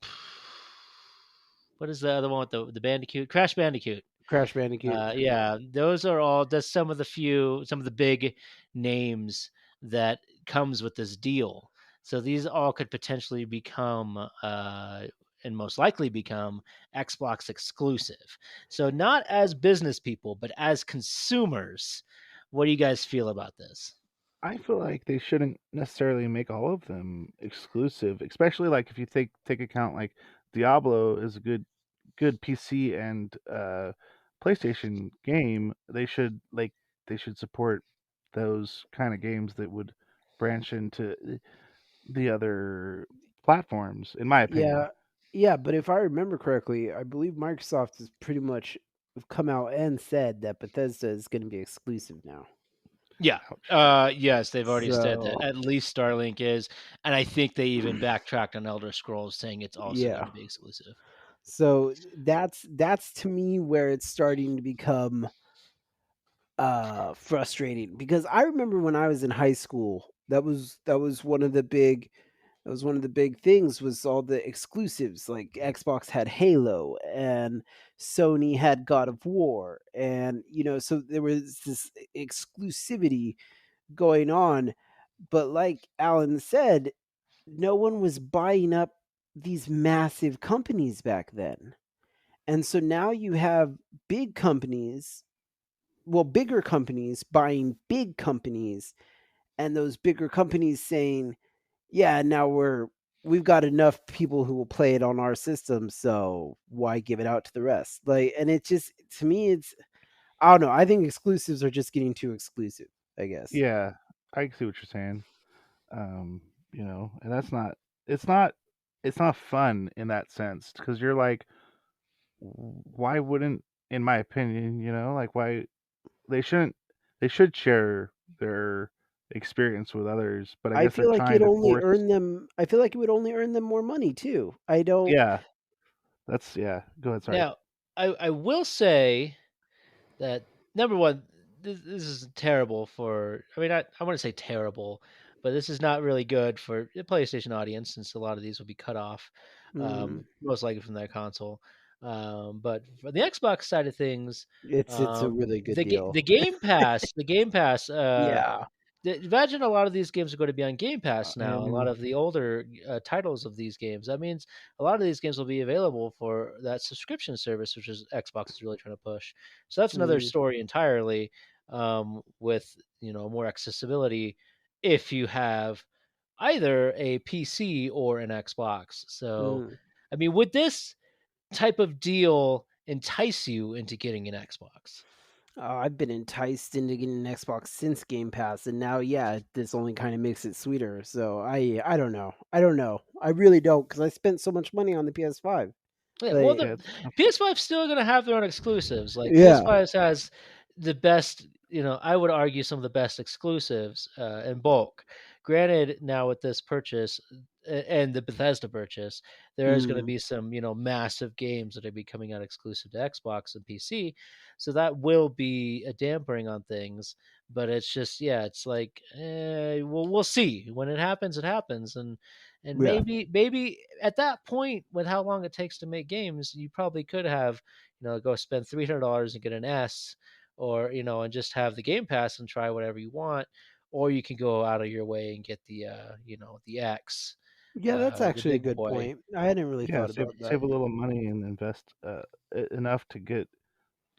what is the other one with the Bandicoot? Crash Bandicoot. Crash Bandicoot. Yeah, those are all just some of the big names that comes with this deal. So these all could potentially become, and most likely become Xbox exclusive. So not as business people, but as consumers, what do you guys feel about this? I feel like they shouldn't necessarily make all of them exclusive, especially like if you take account like Diablo is a good PC and PlayStation game. They should support those kind of games that would branch into the other platforms, in my opinion. Yeah. Yeah, but if I remember correctly, I believe Microsoft has pretty much come out and said that Bethesda is going to be exclusive now. Yeah. Ouch. Yes, they've already said that. So, At least Starlink is, and I think they even backtracked on Elder Scrolls, saying it's also going yeah. to be exclusive. So that's to me where it's starting to become frustrating, because I remember when I was in high school, that was one of the big things, was all the exclusives. Like Xbox had Halo and Sony had God of War, and so there was this exclusivity going on. But like Allyn said, no one was buying up these massive companies back then. And so now you have big companies, well, bigger companies buying big companies, and those bigger companies saying, "Yeah, now we've got enough people who will play it on our system, so why give it out to the rest?" Like, and it just, to me, it's, I don't know. I think exclusives are just getting too exclusive, I guess. Yeah, I see what you're saying. Um, and that's not it's not it's not fun in that sense because you're like, why wouldn't, in my opinion, like why they should share their experience with others, but I I guess they're feel like trying it to only force. earn them. I feel like it would only earn them more money too. I don't. Yeah, yeah. Go ahead, sorry. Now, I will say that number one, this is terrible for. I mean, I want to say terrible, but this is not really good for the PlayStation audience since a lot of these will be cut off, Mm, most likely from their console. But for the Xbox side of things, it's a really good the deal. Game Pass, the Game Pass, Yeah. imagine a lot of these games are going to be on Game Pass now. A lot And of the older titles of these games. That means a lot of these games will be available for that subscription service, which is Xbox is really trying to push. So that's another Mm, story entirely. With more accessibility, if you have either a PC or an Xbox. So, mm. I mean, would this type of deal entice you into getting an Xbox? I've been enticed into getting an Xbox since Game Pass, and now, yeah, this only kind of makes it sweeter. So I don't know. I don't know. I really don't, because I spent so much money on the PS5. Yeah, well, Like, the yeah, it's PS5's still going to have their own exclusives. Like yeah. PS5 has the best, I would argue some of the best exclusives in bulk. Granted, now with this purchase and the Bethesda purchase, there is going to Mm, be some, massive games that are be coming out exclusive to Xbox and PC. So that will be a dampering on things. But it's just, yeah, it's like, we'll see. When it happens, it happens. And yeah. maybe at that point, with how long it takes to make games, you probably could have, go spend $300 and get an S, or and just have the Game Pass and try whatever you want, or you can go out of your way and get the the X, Yeah, that's the actually a big good boy. point. I hadn't really yeah, thought save about that. save a little money and invest enough to get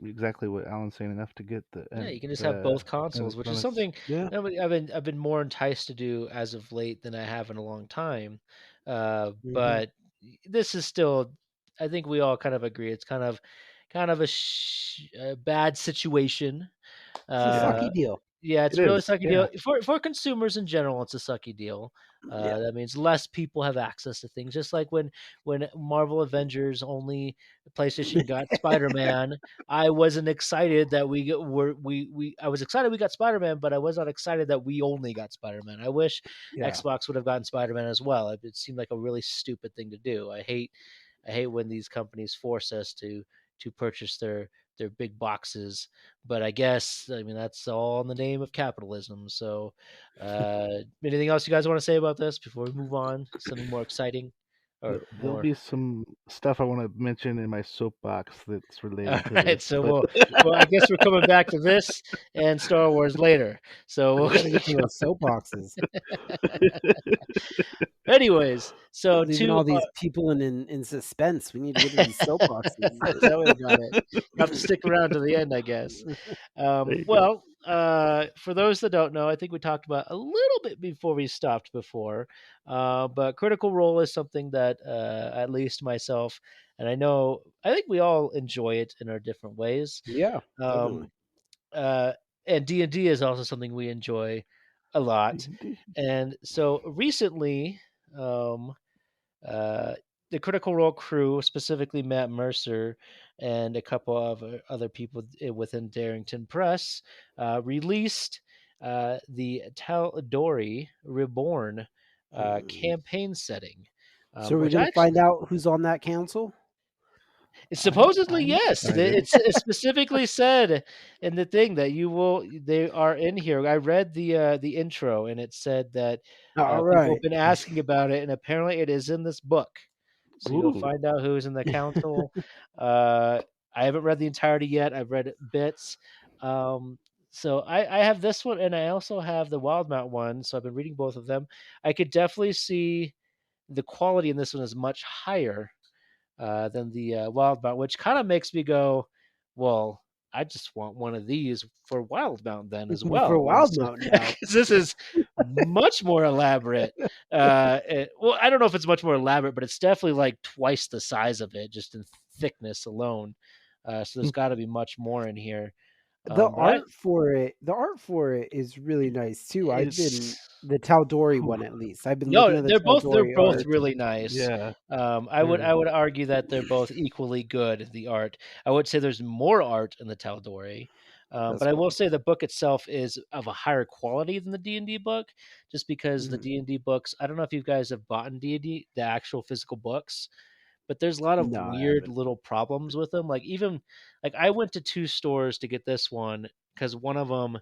exactly what Alan's saying, enough to get the Yeah, and you can just have the both consoles, which is bonus. something Yeah. I've been more enticed to do as of late than I have in a long time. Hmm. But this is still, I think we all kind of agree, it's kind of a bad situation. It's a Yeah, Uh, sucky deal. yeah, it it's a really is. sucky Yeah, deal for consumers in general. It's a sucky deal. Yeah. That means less people have access to things. Just like when Marvel Avengers only PlayStation got Spider Man, I wasn't excited that we I was excited we got Spider Man, but I was not excited that we only got Spider Man. I wish Yeah. Xbox would have gotten Spider Man as well. It seemed like a really stupid thing to do. I hate when these companies force us to purchase their big boxes, but I guess I mean that's all in the name of capitalism. So, anything else you guys want to say about this before we move on? Something more exciting or there'll more? be some stuff I want to mention in my soapbox that's All related to right, this, so but well, I guess we're coming back to this and Star Wars later. So, We got to get to those soapboxes. anyways, so Leaving to all these people in suspense. We need to get to these soapboxes. that's how we got it. You have to stick around to the end, I guess. there you go. Well, for those that don't know, I think we talked about a little bit before we stopped before, but Critical Role is something that at least myself and I think we all enjoy it in our different ways. Yeah, definitely. Um, uh, and D&D is also something we enjoy a lot. D&D. And so recently, um, uh, the Critical Role crew, specifically Matt Mercer and a couple of other people within Darrington Press, released the Tal'dorei Reborn Mm. campaign setting, So are we which going I to find out who's on that council? supposedly, I'm yes. excited. It's specifically said in the thing that they are in here. I read the intro and it said that All people have right. been asking about it, and apparently it is in this book. So you'll Ooh, find out who's in the council. Uh, I haven't read the entirety yet. I've read bits. Um, so I have this one, and I also have the Wildmount one. So I've been reading both of them. I could definitely see the quality in this one is much higher than the Wildmount, which kind of makes me go, well, I just want one of these for Wildmount then as For well, Wild Mountain now. because this is much more elaborate. Well, I don't know if it's much more elaborate, but it's definitely like twice the size of it, just in thickness alone. So there's got to be much more in here. But The art for it is really nice too. I've been it's the Tal'Dorei whew, one at least. I've been looking no, at the they're Tal'Dorei both art. really nice. yeah, I Mm, would argue that they're both equally good. The art, I would say there's more art in the Tal'Dorei, but that's I cool. will say the book itself is of a higher quality than the D&D book, just because the Mm, D&D books. I don't know if you guys have bought in D&D the actual physical books, but there's a lot of no, I weird haven't. little problems with them. Like even like I went to two stores to get this one because one of them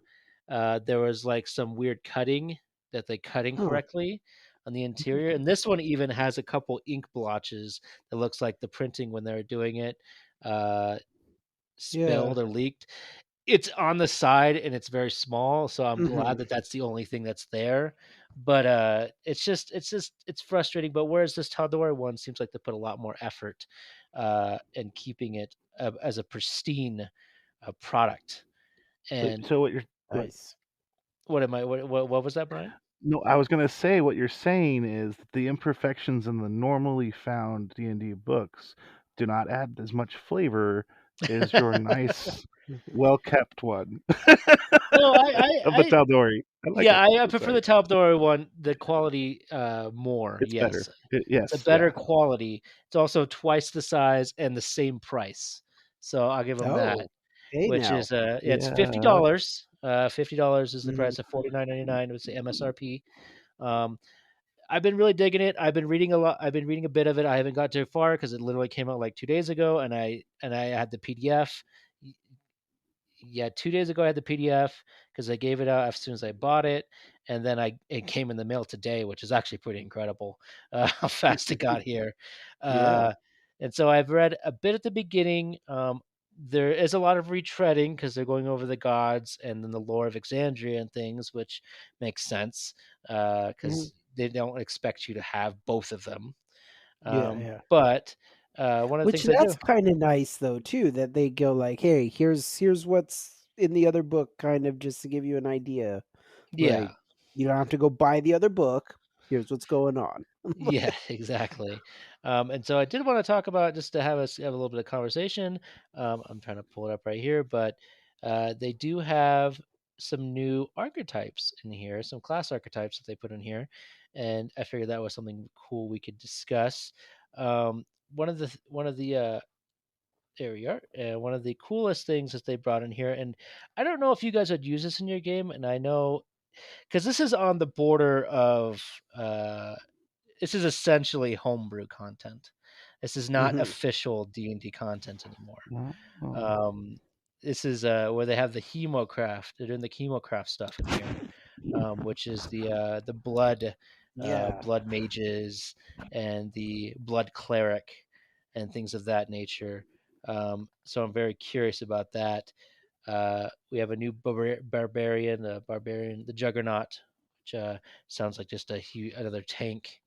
there was like some weird cutting that they cut Huh. incorrectly on the interior, and this one even has a couple ink blotches that looks like the printing when they were doing it uh, Yeah. spilled or leaked. It's on the side and it's very small, so I'm glad that that's the only thing that's there. But it's frustrating. But whereas this Tal'dorei one seems like they put a lot more effort in keeping it as a pristine product. And So what you're go ahead. Nice. what was that, Brian? No, I was gonna say what you're saying is that the imperfections in the normally found D&D books do not add as much flavor as your nice, well kept one No, of the Tal'dorei. I like yeah, it. I I'm prefer sorry. the Tal'dorei one, the quality more. It's better. Yes, it's a Yes, better yeah. quality. It's also twice the size and the same price, so I'll give them that. Oh, hey Which now. is yeah, it's Yeah. $50. $50 is the Mhm. price of $49.99 was the MSRP. Um, I've been really digging it. I've been reading a lot. I've been reading a bit of it. I haven't got too far because it literally came out like 2 days ago, and I had the PDF. Yeah, 2 days ago I had the PDF because I gave it out as soon as I bought it, and then it came in the mail today, which is actually pretty incredible how fast it got here. Yeah. And so I've read a bit at the beginning. There is a lot of retreading because they're going over the gods and then the lore of Exandria and things, which makes sense Mhm. because they don't expect you to have both of them. Yeah, yeah. But one of the Which things I that's do, kind of nice though too, that they go like, "Hey, here's what's in the other book," kind of just to give you an idea. yeah. Like, you don't have to go buy the other book. Here's what's going on. Yeah, exactly. And so I did want to talk about just to have us have a little bit of conversation. I'm trying to pull it up right here, but they do have some new archetypes in here, some class archetypes that they put in here, and I figured that was something cool we could discuss. One of the there we are. One of the coolest things that they brought in here, and I don't know if you guys would use this in your game, and I know because this is on the border of uh, this is essentially homebrew content. This is not Mhm. official D&D content anymore. Oh. Um, this is where they have the hemocraft. They're doing the hemocraft stuff in here, which is the Yeah. blood mages and the blood cleric and things of that nature. So I'm very curious about that. We have a new barbarian, the Juggernaut, which sounds like just another tank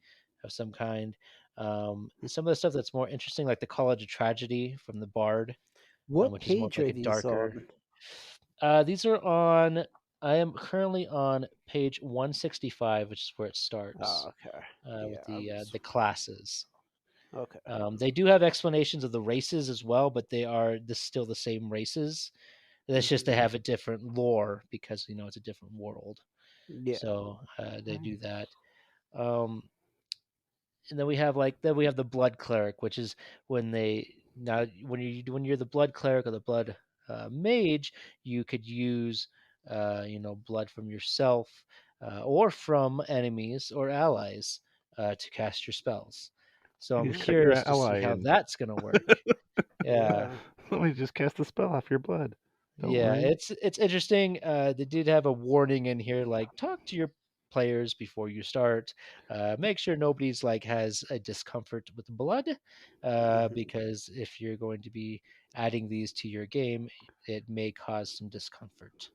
of some kind. Some of the stuff that's more interesting, like the College of Tragedy from the Bard, What which is more page like are a these darker. on? These are on. I am currently on page 165, which is where it starts Oh, okay. with Yeah, I was the classes. okay. They do have explanations of the races as well, but they are still the same races. That's just they Mhm. have a different lore because it's a different world. Yeah. So they do Nice. that. Um, and then we have the blood cleric, which is when they now when you're the blood cleric or the blood mage, you could use blood from yourself or from enemies or allies to cast your spells. So You I'm just cut your curious to see ally how in. that's going to work. Yeah. Yeah. Let me just cast a spell off your blood. Don't Yeah, worry. it's interesting. They did have a warning in here, like talk to your players before you start. Make sure nobody's like has a discomfort with blood, Mhm. because if you're going to be adding these to your game, it may cause some discomfort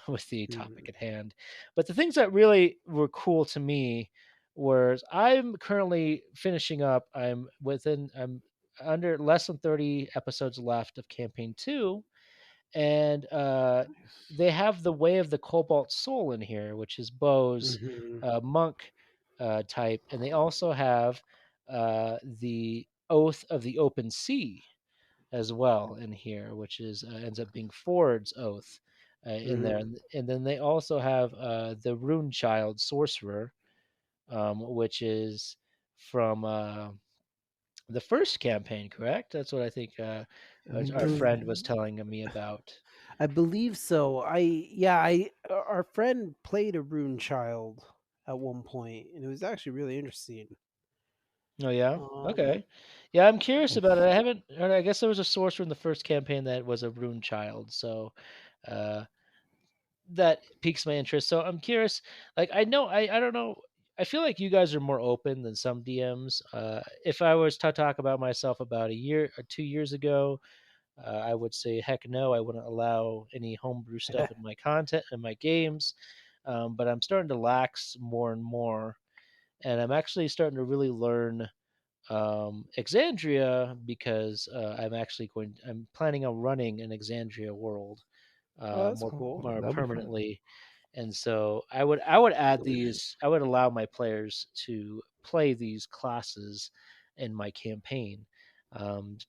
with the topic Mhm. at hand. But the things that really were cool to me was I'm currently finishing up. I'm under less than 30 episodes left of campaign 2, and Nice. they have the Way of the Cobalt Soul in here, which is Bo's Mhm. monk type, and they also have the Oath of the Open Sea as well in here, which is ends up being Ford's oath in there, Mhm. and then they also have the Rune Child Sorcerer, which is from the first campaign, correct? That's what I think our friend was telling me about. I believe so. Our friend played a rune child at one point, and it was actually really interesting. Oh yeah. Um, Okay. Yeah, I'm curious about it. Nice. I haven't. I guess there was a sorcerer in the first campaign that was a rune child, so uh, that piques my interest. So I'm curious. Like I know, I don't know. I feel like you guys are more open than some DMs. If I was to talk about myself about a year or 2 years ago, I would say heck no, I wouldn't allow any homebrew stuff in my content in my games. But I'm starting to lax more and more, and I'm actually starting to really learn Exandria because I'm planning on running an Exandria world Oh, that's more Oh, cool. more that'll be fun. permanently, and so I would add these. I would allow my players to play these classes in my campaign.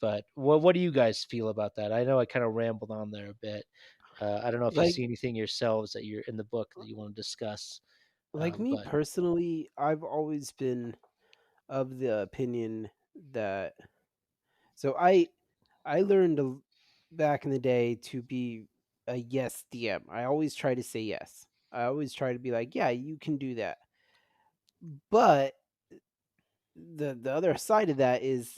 But what do you guys feel about that? I know I kind of rambled on there a bit. I don't know if you Like see anything yourselves that you're in the book that you want to discuss. me But personally, I've always been of the opinion that so I learned back in the day to be a yes DM. I always try to say yes. I always try to be like, yeah, you can do that. But the other side of that is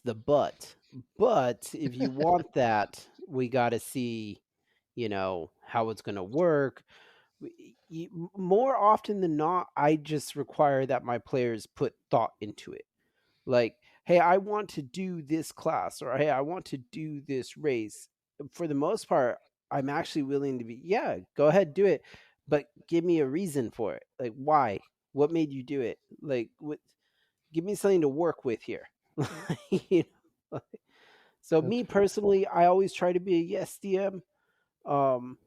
the but. But if you want that, we got to see, how it's going to work. More often than not, I just require that my players put thought into it. Like, hey, I want to do this class, or hey, I want to do this race. For the most part, I'm actually willing to be, yeah, go ahead, do it, but give me a reason for it. Like, why? What made you do it? Like, what? Give me something to work with here. you know? So, That's me fair. personally, I always try to be a yes DM. Um,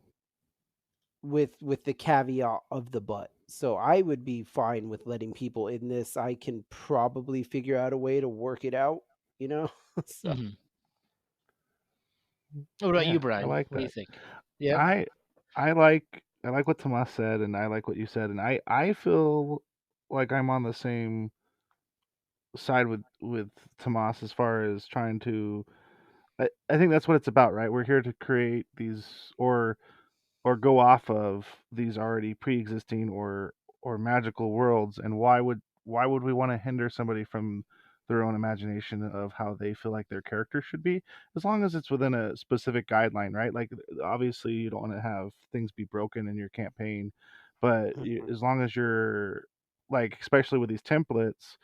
with the caveat of the but. So I would be fine with letting people in this. I can probably figure out a way to work it out, you know? So mhm. What about Yeah, you, I Brian? like What do you that. think? Yeah. I I like what Tomas said, and I like what you said, and I feel like I'm on the same side with Tomas as far as trying to. I think that's what it's about, right? We're here to create these or go off of these already pre-existing or magical worlds, and why would we want to hinder somebody from their own imagination of how they feel like their character should be, as long as it's within a specific guideline, right? Like, obviously you don't want to have things be broken in your campaign, but mhm. as long as you're, like, especially with these templates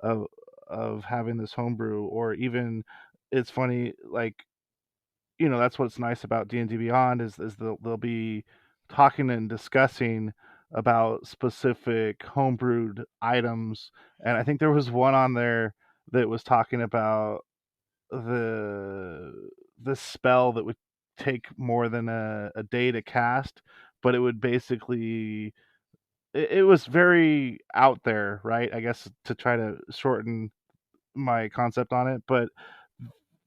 of having this homebrew, or even, it's funny, like, that's what's nice about D&D Beyond is they'll be talking and discussing about specific homebrewed items, and I think there was one on there that was talking about the spell that would take more than a day to cast, but it would basically, it was very out there, right? I guess, to try to shorten my concept on it, but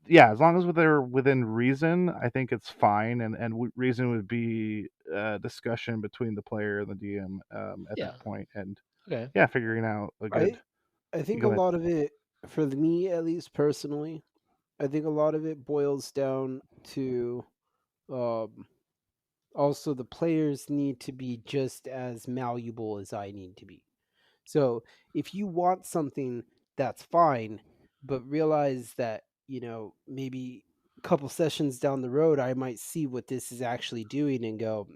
yeah, as long as they're within reason, I think it's fine, and reason would be a discussion between the player and the DM, at Yeah. that point, and Okay. yeah, figuring out a good. I I You think a go ahead. lot of it for me at least personally, I think a lot of it boils down to um also the players need to be just as malleable as I need to be. So if you want something, that's fine, but realize that, maybe a couple sessions down the road, I might see what this is actually doing and go,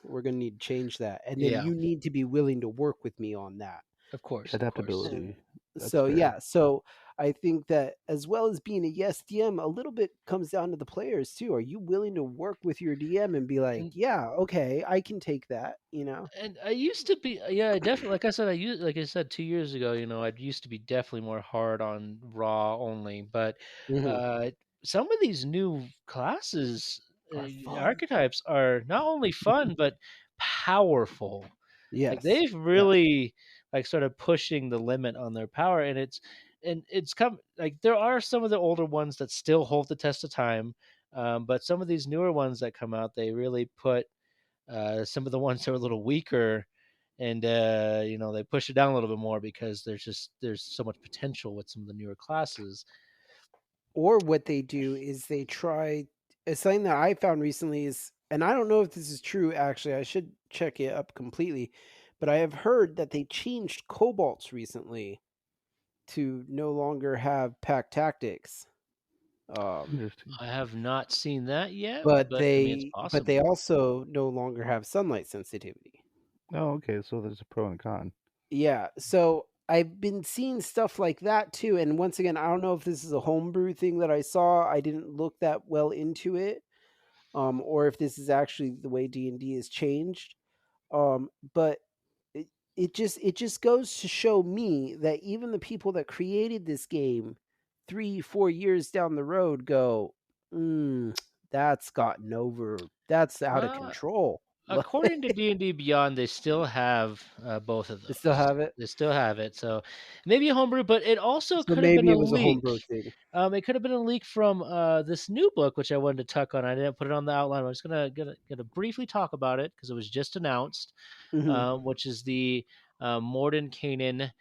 we're going to need to change that. And then Yeah. you need to be willing to work with me on that. Of course. Of course. Uh, Adaptability. That's So, fair. yeah. So I think that as well as being a yes DM, a little bit comes down to the players too. Are you willing to work with your DM and be like, And yeah, okay, I can take that, and I used to be, yeah, I definitely, like I said, like I said 2 years ago, I used to be definitely more hard on raw only, but Mhm. uh, some of these new classes, Are fun. archetypes are not only fun but powerful. Like Yes. they've Yes. really like started pushing the limit on their power, and it's come like there are some of the older ones that still hold the test of time, but some of these newer ones that come out, they really put some of the ones that are a little weaker, and they push it down a little bit more because there's so much potential with some of the newer classes. Or what they do is they try something that I found recently is, and I don't know if this is true actually, I should check it up completely, but I have heard that they changed kobolds recently to no longer have pack tactics. Um Interesting. I have not seen that yet, but but I mean it's they possible. also no longer have sunlight sensitivity. Oh, okay. So there's a pro and con. Yeah, so I've been seeing stuff like that too. And once again, I don't know if this is a homebrew thing that I saw. I didn't look that well into it, or if this is actually the way D&D has changed. But it, it just goes to show me that even the people that created this game 3-4 years down the road go, that's gotten over. That's out of Uh, control. According to D&D Beyond, they still have both of They still those. have it. They still have it. So maybe a homebrew, but it also So could have been maybe a it was a leak. homebrew thing. It could have been a leak from this new book, which I wanted to tuck on. I didn't put it on the outline. I'm just gonna briefly talk about it because it was just announced, Hmm. which is the Morden Kanan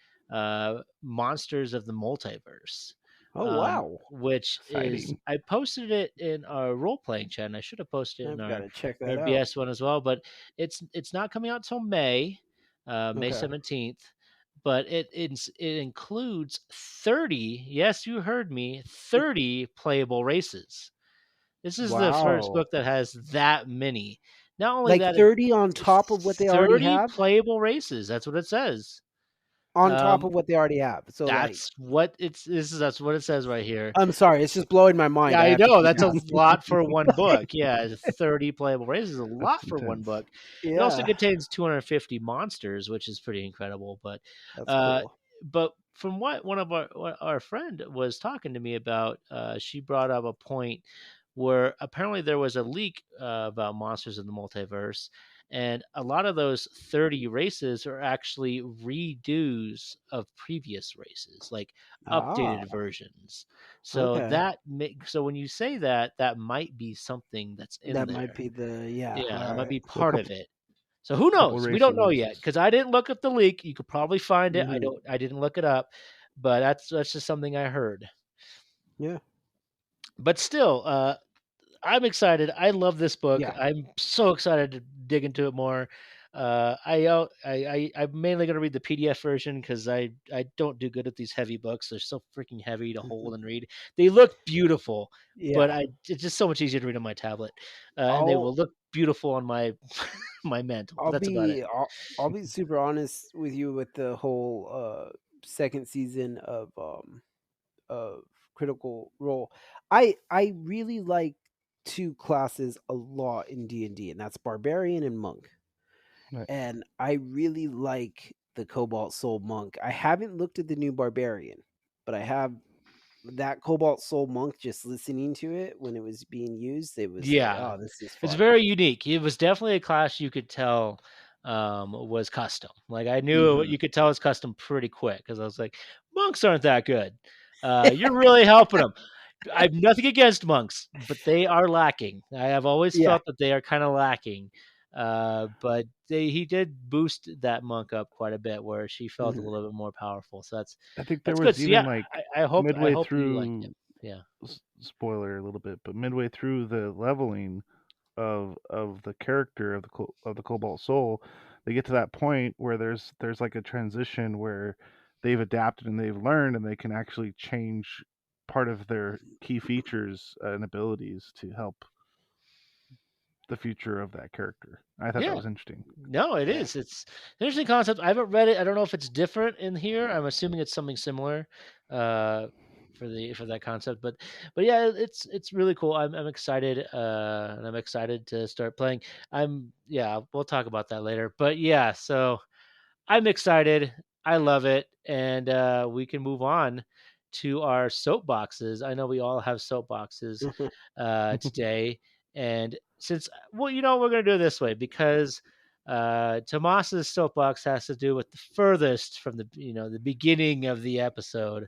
Monsters of the Multiverse. Oh wow, Which is Exciting. I posted it in our role playing chat, and I should have posted it in I've got our to check our that out. BS one as well. But it's not coming out till May Okay. 17th. But it includes 30. Yes, you heard me. 30 playable races. This is the first Wow. book that has that many. Not only Like that, 30 on top of what they already 30 have? playable races. That's what it says. On top Um, of what they already have. So like, that's what it says right here. I'm sorry, it's just blowing my mind. Yeah, I I have to know keep that's a asking. lot for one book. Yeah, 30 playable races is a That's lot for one intense. book. It also Yeah, contains 250 monsters, which is pretty incredible. that's Uh, cool. but from what our friend was talking to me about, she brought up a point where apparently there was a leak about monsters in the multiverse, and a lot of those 30 races are actually redos of previous races, like Ah, updated versions. So okay. so when you say that, that might be something that's in That might there. be the yeah. Yeah, All that might right. be So a part of couple it. So who couple knows? We don't know races. yet because I didn't look up the leak. You could probably find it. Hmm. I didn't look it up, but that's just something I heard. Yeah. But still, I'm excited. I love this book. Yeah. I'm so excited to dig into it more. I'm mainly going to read the PDF version because I don't do good at these heavy books. They're so freaking heavy to Mhm. hold and read. They look beautiful, but Yeah. it's just so much easier to read on my tablet, and they I'll will look beautiful on my my mantle. But I'll that's about it. be I'll, I'll be super honest with you with the whole second season of Critical Role. I really like two classes a lot in D&D, and that's Barbarian and Monk. Right. And I really like the Cobalt Soul Monk. I haven't looked at the new Barbarian, but I have that Cobalt Soul Monk. Just listening to it when it was being used, it was like, Yeah, oh, this is it's fun. very unique. It was definitely a class you could tell was custom. Like I knew Hmm. you could tell it's custom pretty quick because I was like, monks aren't that good. You're really helping them. I have nothing against monks, but they are lacking. I have always Yeah. felt that they are kind of lacking. But he did boost that monk up quite a bit, where she felt a Hmm. little bit more powerful. So I think there that's good. was So yeah, even like I midway hope you like it. through Yeah. spoiler a little bit, but midway through the leveling of the character of of the Cobalt Soul, they get to that point where there's like a transition where they've adapted and they've learned and they can actually change part of their key features and abilities to help the future of that character. I thought that Yeah. was interesting. No, it Yeah. is. It's an interesting concept. I haven't read it. I don't know if it's different in here. I'm assuming it's something similar uh, for that concept. But yeah, it's really cool. I'm excited, and I'm excited to start playing. Yeah, we'll talk about that later. But yeah, so I'm excited. I love it, and we can move on to our soapboxes. I know we all have soapboxes today, and since well, we're gonna do it this way because Tomas's soapbox has to do with the furthest from the beginning of the episode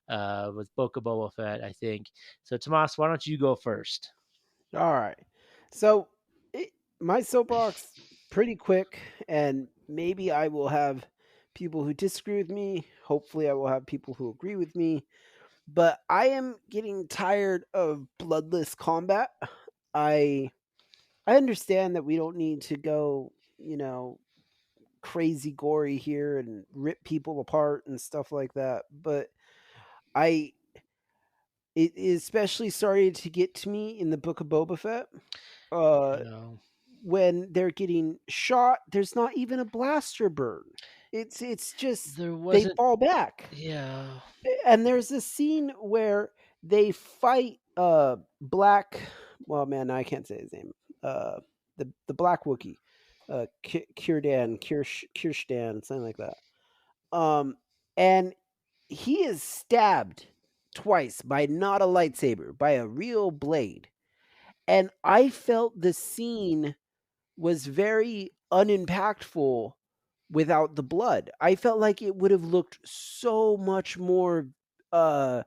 with Boba Fett, I think. So Tomas, why don't you go first? All right. So my soapbox pretty quick, and maybe I will have people who disagree with me. Hopefully, I will have people who agree with me. But I am getting tired of bloodless combat. I I understand that we don't need to go, crazy gory here and rip people apart and stuff like that. But I it especially started to get to me in the book of Boba Fett. Uh You know, when they're getting shot, there's not even a blaster burn. It's just There they wasn't. fall back. Yeah. And there's a scene where they fight black, well man, I can't say his name. The black Wookiee. Kirstan, something like that. And he is stabbed twice by not a lightsaber, by a real blade. And I felt the scene was very unimpactful without the blood. I felt like it would have looked so much more uh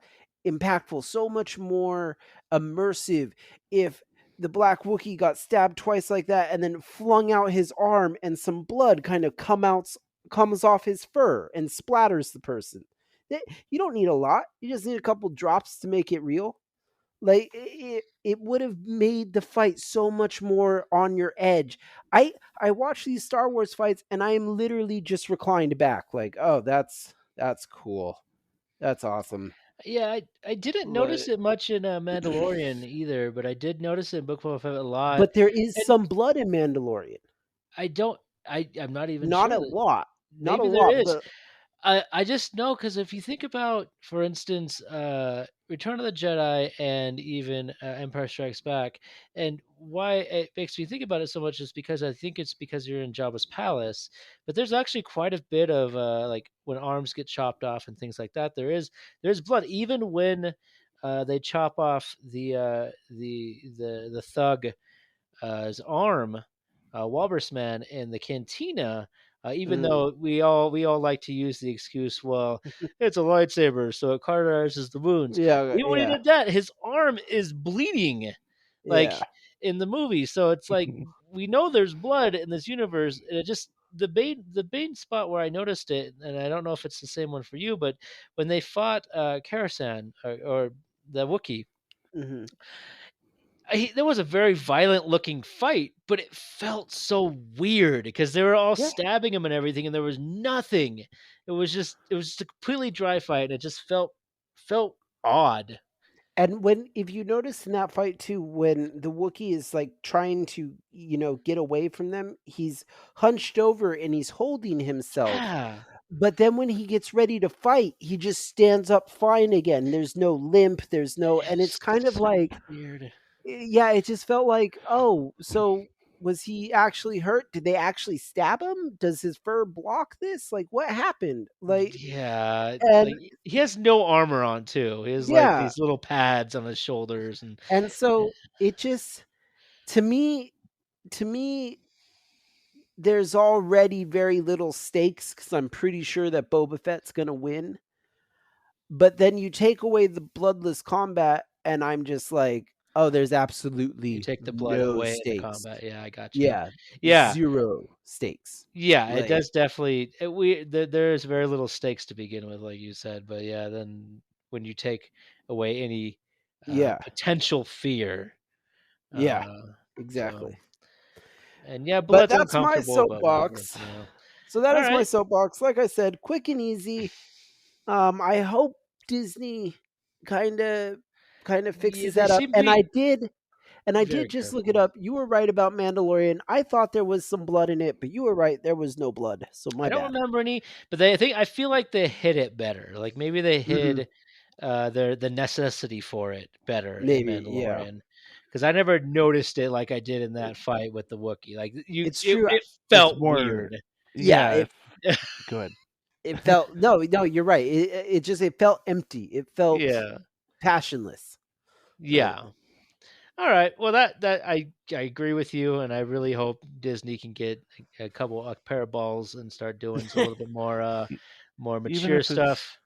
impactful, so much more immersive if the black Wookiee got stabbed twice like that and then flung out his arm and some blood kind of comes off his fur and splatters the person. You don't need a lot. You just need a couple drops to make it real. Like it would have made the fight so much more on your edge. I watch these Star Wars fights and I am literally just reclined back like, "Oh, that's cool. That's awesome." Yeah, I didn't notice Like, it much in Mandalorian either, but I did notice it in Book of Boba Fett a lot. but there is And some blood in Mandalorian. I don't. I'm not even Not sure a that lot. Not a maybe there lot, is. but I just know because if you think about, for instance, Return of the Jedi and even Empire Strikes Back, and why it makes me think about it so much is because I think it's because you're in Jabba's palace, but there's actually quite a bit of like when arms get chopped off and things like that. There's blood even when they chop off the thug his arm, Walrus Man in the cantina. Even mm, though we all like to use the excuse, well, it's a lightsaber, so it cauterizes the wounds. yeah, Even when he yeah. did that, his arm is bleeding, like Yeah. in the movie. So it's like we know there's blood in this universe, and it just the main spot where I noticed it, and I don't know if it's the same one for you, but when they fought Karasan or the Wookiee, Mhm. there was a very violent looking fight, but it felt so weird because they were all Yeah. stabbing him and everything, and there was nothing. It was just a completely dry fight, and it just felt odd. And when if you notice in that fight too, when the Wookiee is like trying to, get away from them, he's hunched over and he's holding himself. Yeah, But then when he gets ready to fight, he just stands up fine again. There's no limp, and it's kind of it's so like, weird. yeah, it just felt like, oh, so was he actually hurt? Did they actually stab him? Does his fur block this? Like, what happened? Like, Yeah, and like he has no armor on too. He has like yeah, these little pads on his shoulders, and and so it just to me, to me, there's already very little stakes because I'm pretty sure that Boba Fett's gonna win. But then you take away the bloodless combat, and I'm just like, oh, there's you absolutely take the blood no away in the stakes. combat. Yeah, I got you. Yeah, Yeah, zero stakes. yeah, it Like, does definitely. There's very little stakes to begin with, like you said, but yeah, then when you take away any yeah, potential fear, yeah, uh, so exactly. and yeah, But blood's that's my uncomfortable, but whatever, soapbox. you know. So that All is my right, soapbox. Like I said, quick and easy. I hope Disney kind of yeah, fixes they that up. seem to be And I very did just look it careful. up. You were right about Mandalorian. I thought there was some blood in it, but you were right. There was no blood. So I my don't bad. remember any, but I feel like they hid it better. Like maybe they Hmm. hid the necessity for it better in Maybe, yeah. Mandalorian, because I never noticed it like I did in that fight with the Wookiee. Like It's true. it It's felt more, weird. Yeah, yeah. Go ahead. it felt no, you're right. It felt empty. It felt Yeah, passionless. Like, yeah. All right. Well, that I agree with you, and I really hope Disney can get a pair of balls and start doing a little bit more E- more Even mature if it's, stuff.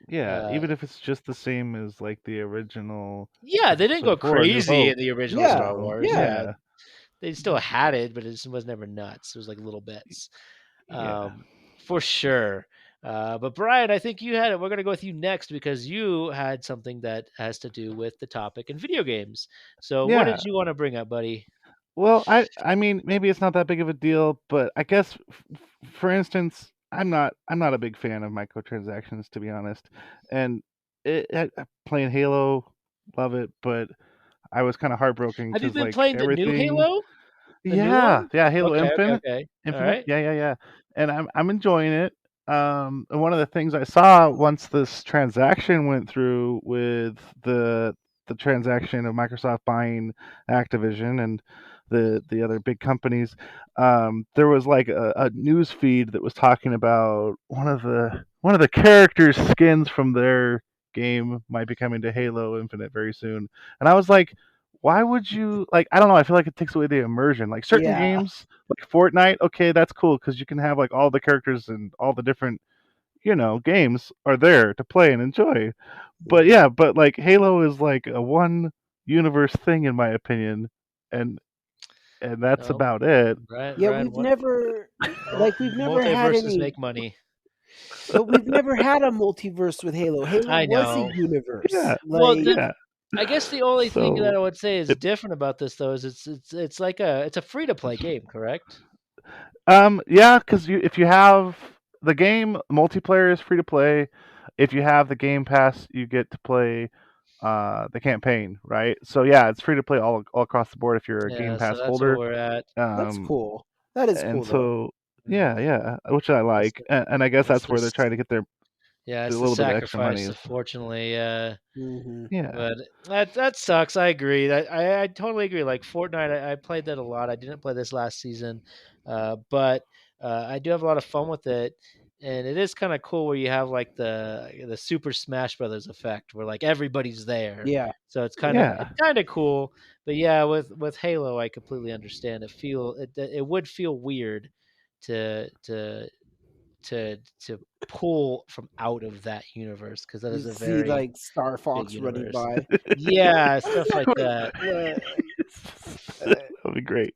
yeah, Uh, even if it's just the same as like the original yeah, they didn't go Episode 4, A New crazy in Hope. the original You yeah, Star know, Wars. yeah. Yeah, yeah, they still had it, but it just was never nuts. It was like little bits, yeah, um, for sure. But Brian, I think you had it. We're gonna go with you next because you had something that has to do with the topic in video games. So, what yeah. did you want to bring up, buddy? Well, I mean, maybe it's not that big of a deal, but I guess, for instance, I'm not a big fan of microtransactions, to be honest. And playing Halo, love it, but I was kind of heartbroken Have you because been like playing the new everything, Halo? The new Yeah, one? yeah, Halo Okay, okay, Infinite, okay. All Infinite. right. Yeah, yeah, yeah. And I'm enjoying it. And one of the things I saw once this transaction went through with the transaction of Microsoft buying Activision and the other big companies, there was like a news feed that was talking about one of the characters' skins from their game might be coming to Halo Infinite very soon, and I was like, why would you like? I don't know. I feel like it takes away the immersion. Like certain Yeah. games, like Fortnite, okay, that's cool because you can have like all the characters and all the different games are there to play and enjoy. But yeah, but like Halo is like a one universe thing in my opinion, and that's No, about it. Yeah, Brian, we've what? never we've never had Multiverses any, make money. but we've never had a multiverse with Halo. Halo I was a know. universe. Yeah, Well, yeah. I guess the only thing that So I would say is it, different about this though is it's like it's a free to play game, correct? yeah, because if you have the game multiplayer is free to play. If you have the Game Pass, you get to play the campaign, right? So yeah, it's free to play all across the board if you're a Game Yeah, so Pass that's what holder. we're at. That's Um, cool. That is and cool though. so Mm, yeah, yeah, which I It's like, and I guess it's that's where they're this trying to get yeah, a it's the little bit of extra money sacrifice, is unfortunately. Hmm. yeah, But that sucks. I agree. I totally agree. Like Fortnite, I played that a lot. I didn't play this last season, but I do have a lot of fun with it, and it is kind of cool where you have like the Super Smash Brothers effect, where like everybody's there. Yeah. So it's yeah, kind of cool. But yeah, with Halo, I completely understand. It would feel weird to to to pull from out of that universe because that You is a see very like Star big Fox running universe. by. Yeah, stuff like that. Uh, that'd be great,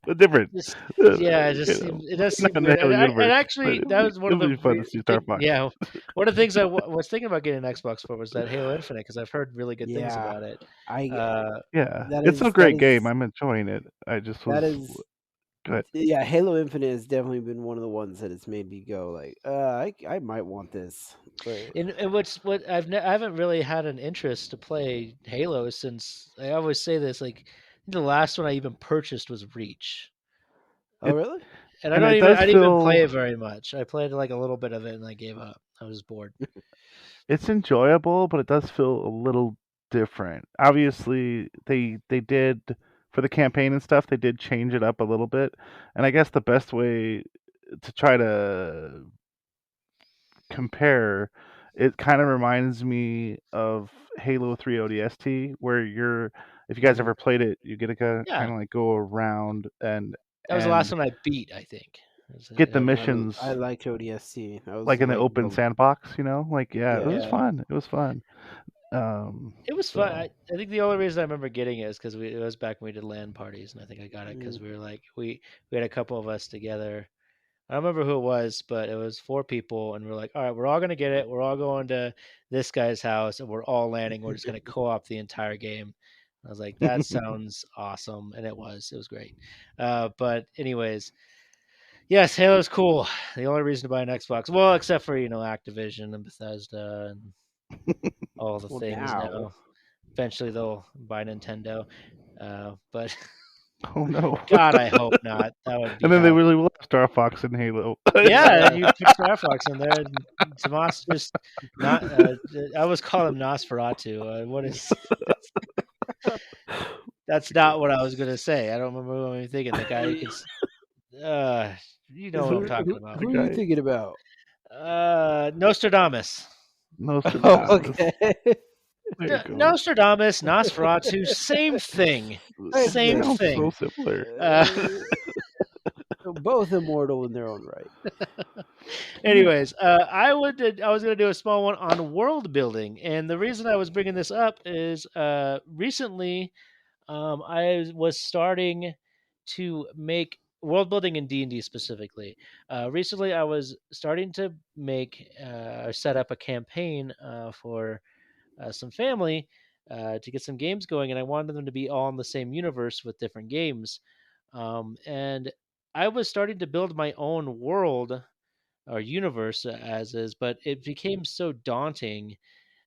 but different. Just Uh, yeah, it does not seem in the weird. Halo And universe, but actually, that was one it of would the be fun to see Star Fox. yeah, one of the things was thinking about getting an Xbox for was that Halo Infinite because I've heard really good things yeah. about it. I Uh, Yeah, that it's a is that great game. is I'm enjoying it. I just that was is good. yeah, Halo Infinite has definitely been one of the ones that has made me go like, I might want this. But and what I haven't really had an interest to play Halo since I always say this like the last one I even purchased was Reach. oh It really? And and it I does didn't even play feel it very much. I played like a little bit of it and I gave up. I was bored. it's enjoyable, but it does feel a little different. Obviously, they did for the campaign and stuff. They did change it up a little bit, and I guess the best way to try to compare, it kind of reminds me of Halo 3 ODST, where if you guys Mhm. ever played it, you get to Yeah, kind of like go around that was the last and one I beat. I think. get the ODST. missions I like ODST. That was like in the like open sandbox. Like yeah, it yeah. was Yeah, fun. It was fun. it was fun. So I think the only reason I remember getting it is because it was back when we did LAN parties, and I think I got it Mm. because we were like we had a couple of us together. I don't remember who it was, but it was four people, and we're like, all right, we're all gonna get it. We're all going to this guy's house, and we're all landing. We're just gonna co-op the entire game. I was like, that sounds awesome, and it was. It was great. But anyways, yes, Halo's cool. The only reason to buy an Xbox, well, except for Activision and Bethesda and all the Well things now. now. Eventually, they'll buy Nintendo. But oh no. God, I hope not. That would be And then they hell. really will have Star Fox and Halo. Yeah, Yeah. and you put Star Fox in there, and Tomas just not. I always call him Nosferatu. What is? That's not what I was gonna say. I don't remember what I'm thinking. The guy who can. You know what I'm Who, talking who about. the who are you guy thinking about? Nostradamus. Oh, Nostradamus. okay. There you go. Nostradamus, Nosferatu, same thing. Same It Same thing. sounds so thing. similar. Uh, Both immortal in their own right. Yeah. anyways, I was gonna do a small one on world building, and the reason I was bringing this up is recently I was starting to make world building in D&D specifically. Recently, I was starting to make or set up a campaign for some family to get some games going, and I wanted them to be all in the same universe with different games. And I was starting to build my own world or universe as is, but it became so daunting.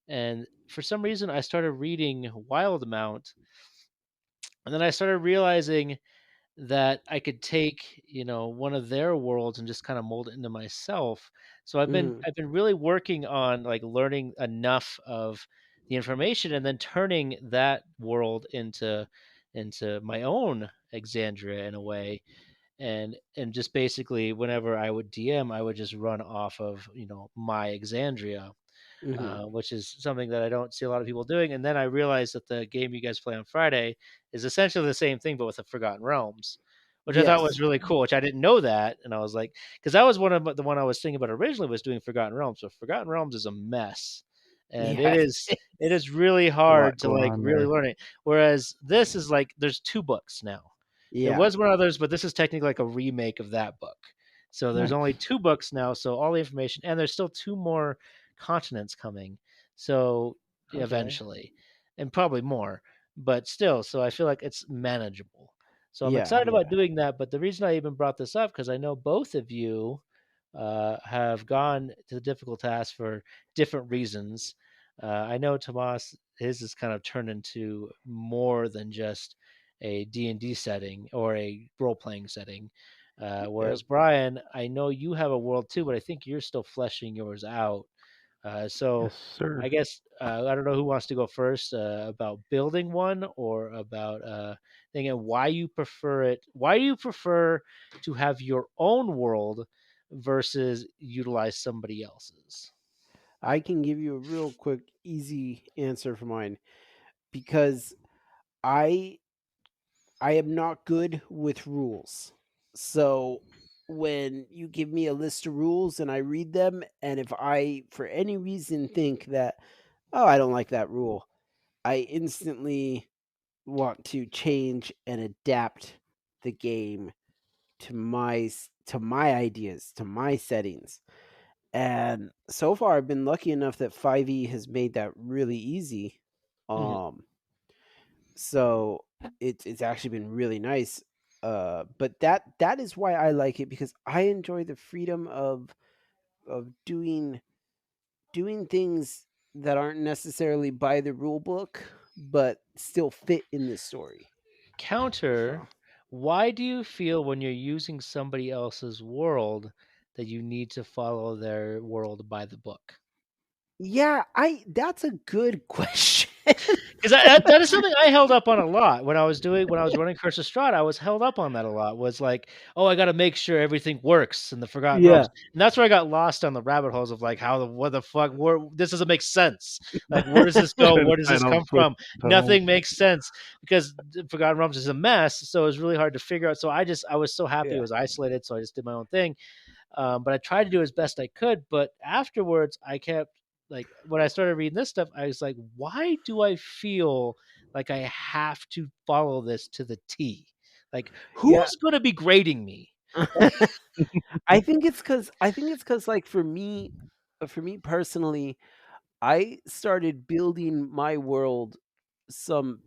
And for some reason, I started reading Wildmount, and then I started realizing that I could take, one of their worlds and just kind of mold it into myself. So I've been really working on like learning enough of the information and then turning that world into my own Exandria in a way. And just basically whenever I would DM, I would just run off of, my Exandria, Hmm. which is something that I don't see a lot of people doing. And then I realized that the game you guys play on Friday is essentially the same thing, but with the Forgotten Realms, which I thought was Yes. really cool. Which I didn't know that, and I was like, because that was the one I was thinking about originally was doing Forgotten Realms. So Forgotten Realms is a mess, and it Yes. is really A lot hard to going like on really there. learn it. Whereas this is like there's two books now. There Yeah. was one others, but this is technically like a remake of that book. So there's only Nice. two books now. So all the information, and there's still two more continents coming. So Okay. eventually, and probably more, but still. So I feel like it's manageable. So I'm Yeah. excited about Yeah. doing that. But the reason I even brought this up because I know both of you have gone to the difficult task for different reasons. I know Tomas, his is kind of turned into more than just a D&D setting or a role-playing setting. Yep. Whereas Bryan, I know you have a world too, but I think you're still fleshing yours out. So Yes, sir. I guess I don't know who wants to go first about building one or about thinking why you prefer it. Why do you prefer to have your own world versus utilize somebody else's? I can give you a real quick, easy answer for mine because I I am not good with rules. So when you give me a list of rules and I read them, and if I, for any reason, think that, oh, I don't like that rule, I instantly want to change and adapt the game to my ideas, to my settings. And so far I've been lucky enough that 5e has made that really easy. Mhm. Um so it's actually been really nice. But that is why I like it, because I enjoy the freedom of doing things that aren't necessarily by the rule book but still fit in the story. Counter, So why do you feel when you're using somebody else's world that you need to follow their world by the book? yeah, I that's a good question. Because that is something I held up on a lot when I was running Curse of Strahd. I was held up on that a lot. Was like, oh, I got to make sure everything works in the Forgotten Yeah. Realms, and that's where I got lost on the rabbit holes of like how the what the fuck this doesn't make sense. Like, where does this go? Where does this Entitled come from? Tone. Nothing makes sense because the Forgotten Realms is a mess. So it was really hard to figure out. So I was so happy it Yeah. was isolated. So I just did my own thing. But I tried to do as best I could. But afterwards, I kept like when I started reading this stuff, I was like, why do I feel like I have to follow this to the T? Like, Yeah. who's going to be grading me? I think it's cuz like for me personally, I started building my world some,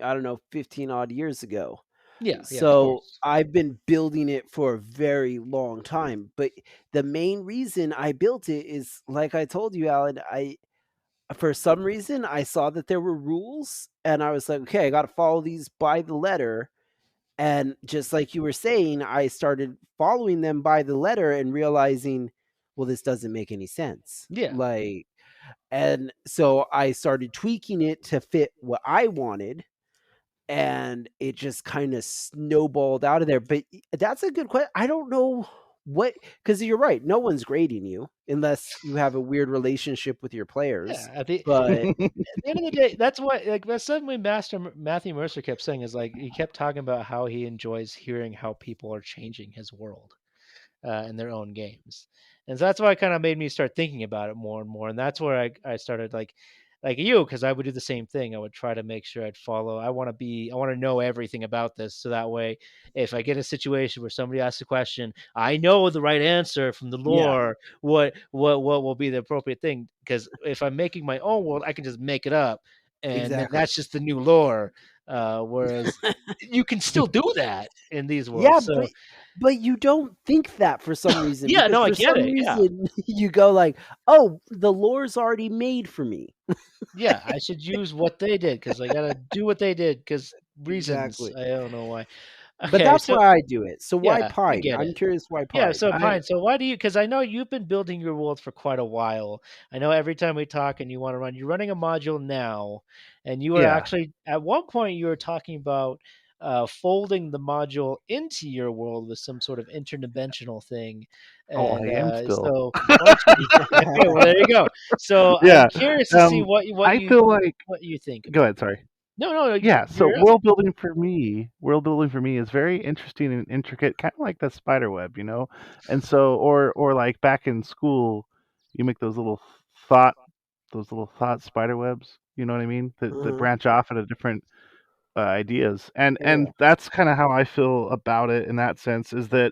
I don't know, 15 odd years ago. Yeah, yeah, of So course. I've been building it for a very long time. But the main reason I built it is, like I told you, Alan, I for some reason I saw that there were rules and I was like, okay, I got to follow these by the letter. And just like you were saying, I started following them by the letter and realizing, well, this doesn't make any sense. Yeah, Like, and so I started tweaking it to fit what I wanted, and it just kind of snowballed out of there. But that's a good question. I don't know what, because you're right. No one's grading you unless you have a weird relationship with your players. yeah. But At the end of the day, that's what like that's something Matthew Mercer kept saying is like he kept talking about how he enjoys hearing how people are changing his world. In their own games. And so that's why it kind of made me start thinking about it more and more. And that's where I started like you, because I would do the same thing. I would try to make sure I'd follow. I want to know everything about this. So that way, if I get a situation where somebody asks a question, I know the right answer from the yeah, lore, what will be the appropriate thing. Because if I'm making my own world, I can just make it up. And then exactly. that's just the new lore. Whereas you can still do that in these Yeah, worlds. So but you don't think that for some reason, yeah, because no, I for get some it. Yeah. reason you go like, "Oh, the lore's already made for me." Yeah, I should use what they did because I gotta do what they did because reasons. Exactly. I don't know why. But Okay, that's so why I do it. So why yeah, I Pine? get I'm it. curious why Yeah, Pine. so I Pine, so why do you, because I know you've been building your world for quite a while. I know every time we talk and you want to run, you're running a module now, and you were yeah. actually, at one point, you were talking about folding the module into your world with some sort of interdimensional thing. Oh, I And am still. so, why don't you, okay, well, there you go. So I'm Yeah. curious to see I feel like. what you think Go about ahead. it. Sorry. No, no, Yeah. So you're up. world building for me is very interesting and intricate, kind of like that spider web, you know. And so, or like back in school, you make thought, those little thought spider webs. You know what I mean? That Uh-huh. branch off into different ideas, and Yeah. that's kind of how I feel about it in that sense. Is that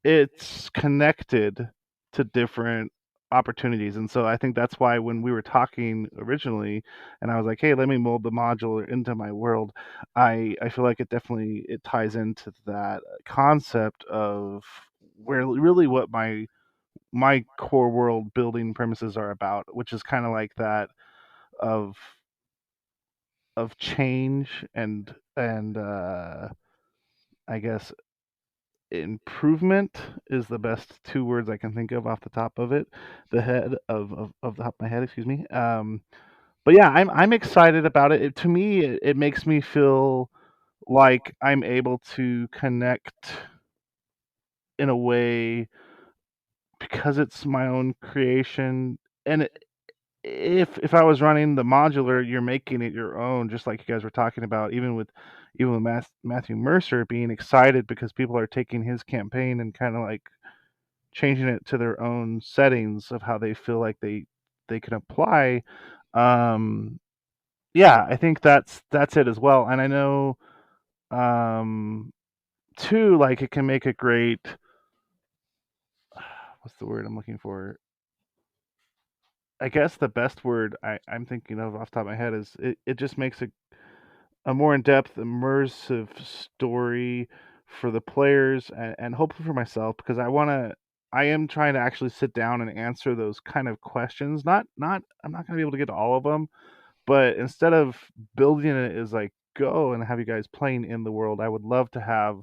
it's connected to different opportunities. And so I think that's why when we were talking originally and I was like, hey, let me mold the modular into my world, I feel like it ties into that concept of where really what my core world building premises are about, which is kind of like that of change and I guess improvement is the best two words I can think of off the top of it, the head of the top of my head, excuse me. But yeah, I'm excited about it. To me, it makes me feel like I'm able to connect in a way because it's my own creation. And if I was running the modular, you're making it your own, just like you guys were talking about. Even with Matthew Mercer being excited because people are taking his campaign and kind of like changing it to their own settings of how they feel like they can apply. Um, yeah, I think that's it as well. And I know um, too, like it can make a great what's the word I'm looking for? I guess the best word I'm thinking of off the top of my head is it just makes a more in-depth, immersive story for the players and hopefully for myself because I am trying to actually sit down and answer those kind of questions. Not I'm not gonna be able to get to all of them, but instead of building it as like go and have you guys playing in the world, I would love to have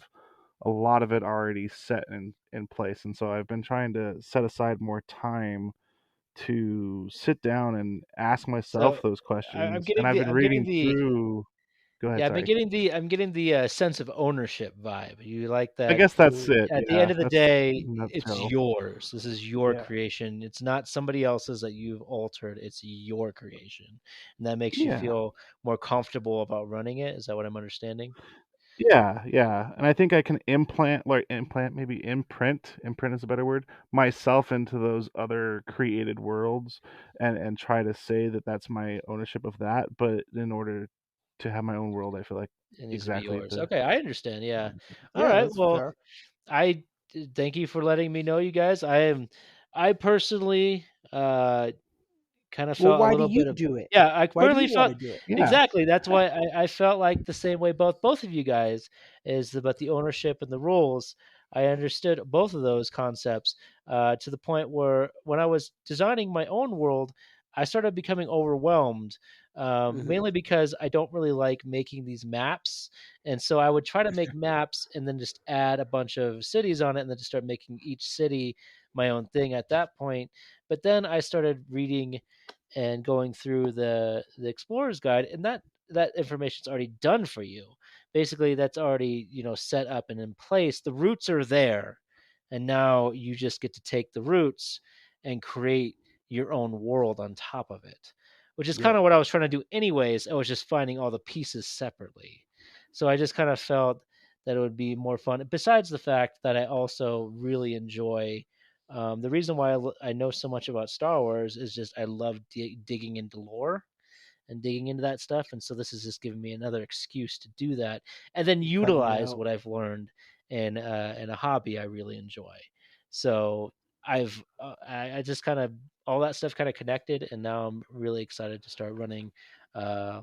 a lot of it already set in place. And so I've been trying to set aside more time to sit down and ask myself So those I'm questions. And getting I've the, been reading through. Go ahead, yeah, sorry. I'm getting the sense of ownership vibe. You like I that guess that's it. at the Yeah, end of the that's day, in a it's nutshell. yours. This is your Yeah. creation. It's not somebody else's that you've altered. It's your creation. And that makes you Yeah. feel more comfortable about running it. Is that what I'm understanding? Yeah, yeah. And I think I can maybe imprint is a better word, myself into those other created worlds and try to say that that's my ownership of that. But in order to have my own world, I feel like It needs to be exactly yours. the. Okay, I understand. Yeah. All Yeah, right. that's Well, fair. I thank you for letting me know, you guys. I personally kind of Well, felt a why do little you bit of, do it? yeah, I Why do clearly you want felt to do it? Yeah. exactly. That's why I felt like the same way both of you guys is about the ownership and the roles. I understood both of those concepts to the point where when I was designing my own world, I started becoming overwhelmed, Hmm. mainly because I don't really like making these maps, and so I would try to make maps and then just add a bunch of cities on it, and then just start making each city my own thing at that point. But then I started reading and going through the explorer's guide, and that information's already done for you. Basically that's already, set up and in place. The roots are there, and now you just get to take the roots and create your own world on top of it, which is kind Yeah. of what I was trying to do anyways. I was just finding all the pieces separately. So I just kind of felt that it would be more fun, besides the fact that I also really enjoy, the reason why I know so much about Star Wars is just I love digging into lore and digging into that stuff, and so this is just giving me another excuse to do that, and then Cutting it utilize out. what I've learned in a hobby I really enjoy. So I just kind of all that stuff kind of connected, and now I'm really excited to start running uh,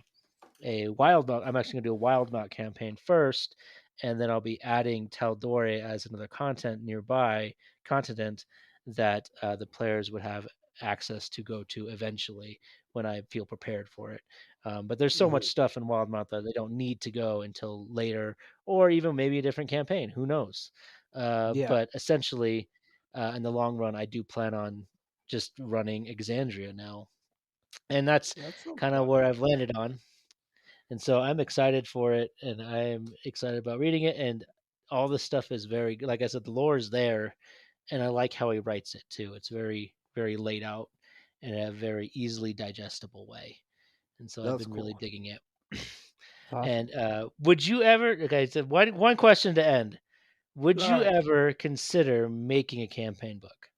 a wild mount. I'm actually going to do a wild mount campaign first, and then I'll be adding Tal'dorei as another content nearby continent that the players would have access to go to eventually when I feel prepared for it. But there's so much Mhm. stuff in Wildmount that they don't need to go until later, or even maybe a different campaign. Who knows? Yeah, But essentially, in the long run, I do plan on just running Exandria now, and that's that's no kind of fun. where I've landed on. And so I'm excited for it, and I am excited about reading it. And all this stuff is very, like I said, the lore is there, and I like how he writes it too. It's very, very laid out in a very easily digestible way. And so I've That's been really cool. digging it. It's awesome. And would you ever? Okay, so one question to end. Would All you right. ever consider making a campaign book?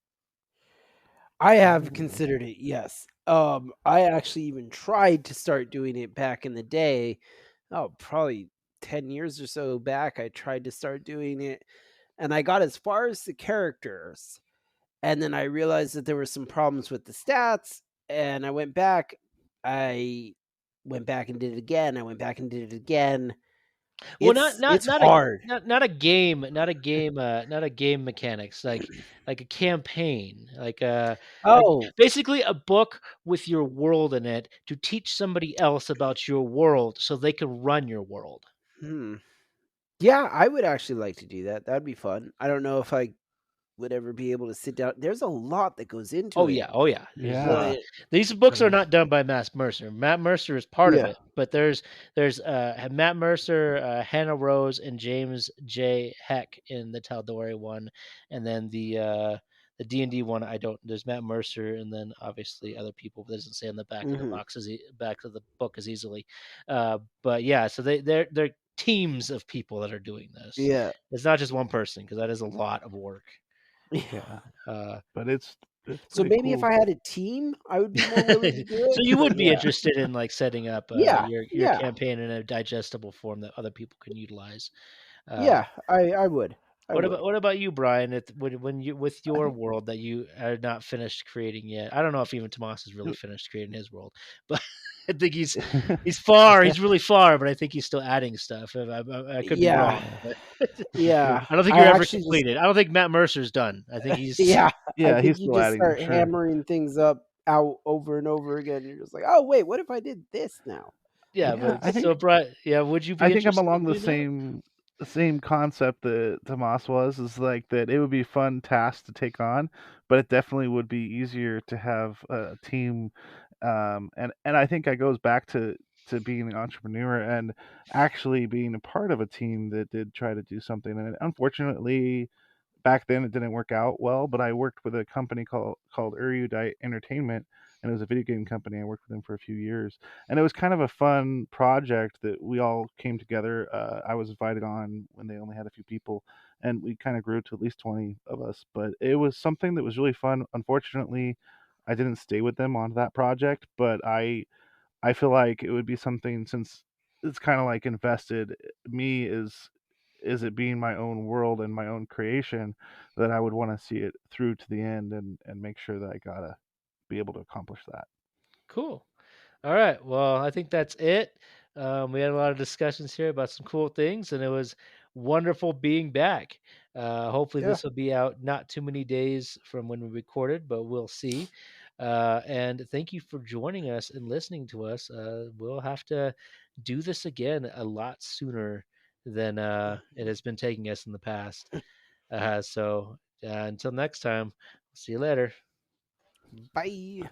I have Ooh. considered it, yes. I actually even tried to start doing it back in the day. Oh, probably 10 years or so back. I tried to start doing it, and I got as far as the characters. And then I realized that there were some problems with the stats, and I went back. I went back and did it again. I went back and did it again. Well, It's hard. not a game, not a game mechanics like a campaign, like a Oh, basically a book with your world in it to teach somebody else about your world so they can run your world. hmm. Yeah, I would actually like to do that. That'd be fun. I don't know if I would ever be able to sit down. There's a lot that goes into Oh it. yeah, oh yeah. There's Yeah. these books are There's not done by Matt Mercer. Matt Mercer is part of Yeah. it, but there's Matt Mercer, Hannah Rose, and James J. Heck in the Tal'dorei one, and then the D&D one. I don't. There's Matt Mercer, and then obviously other people. But it doesn't say on the back of the Hmm. box back of the book as easily. But yeah, so they're teams of people that are doing this. Yeah. It's not just one person because that is a lot of work. yeah, Uh, but it's So pretty maybe if cool. I had a team, I would be more willing to do So it. you would be Yeah. interested in like setting up Yeah. your Yeah. campaign in a digestible form that other people can utilize. Uh, Yeah. I would. I would. what about you, Brian? When you with I your think world that you are not finished creating yet? I don't know if even Tomas has really finished creating his world, but I think he's far. He's really far, but I think he's still adding stuff. I could be Yeah. wrong, but Yeah. I don't think I you're ever actually just completed. I don't think Matt Mercer's done. I think he's yeah. I yeah, think he's you still just adding, I'm start sure. hammering things up out over and over again. You're just like, oh wait, what if I did this now? yeah. Yeah, But so Brian, yeah, would you I be think I'm interested in along doing that? the same concept that Tomas was, is like that it would be a fun task to take on, but it definitely would be easier to have a team. And I think it goes back to being an entrepreneur and actually being a part of a team that did try to do something. And unfortunately, back then it didn't work out well, but I worked with a company called Erudite Entertainment, and it was a video game company. I worked with them for a few years, and it was kind of a fun project that we all came together. I was invited on when they only had a few people, and we kind of grew to at least 20 of us. But it was something that was really fun. Unfortunately, I didn't stay with them on that project, but I feel like it would be something, since it's kind of like invested me is it being my own world and my own creation, that I would want to see it through to the end and make sure that I gotta be able to accomplish that. Cool. All right. Well, I think that's it. We had a lot of discussions here about some cool things, and it was wonderful being back. Hopefully, Yeah. this will be out not too many days from when we recorded, but we'll see. And thank you for joining us and listening to us. We'll have to do this again a lot sooner than it has been taking us in the past. So until next time, see you later. Bye.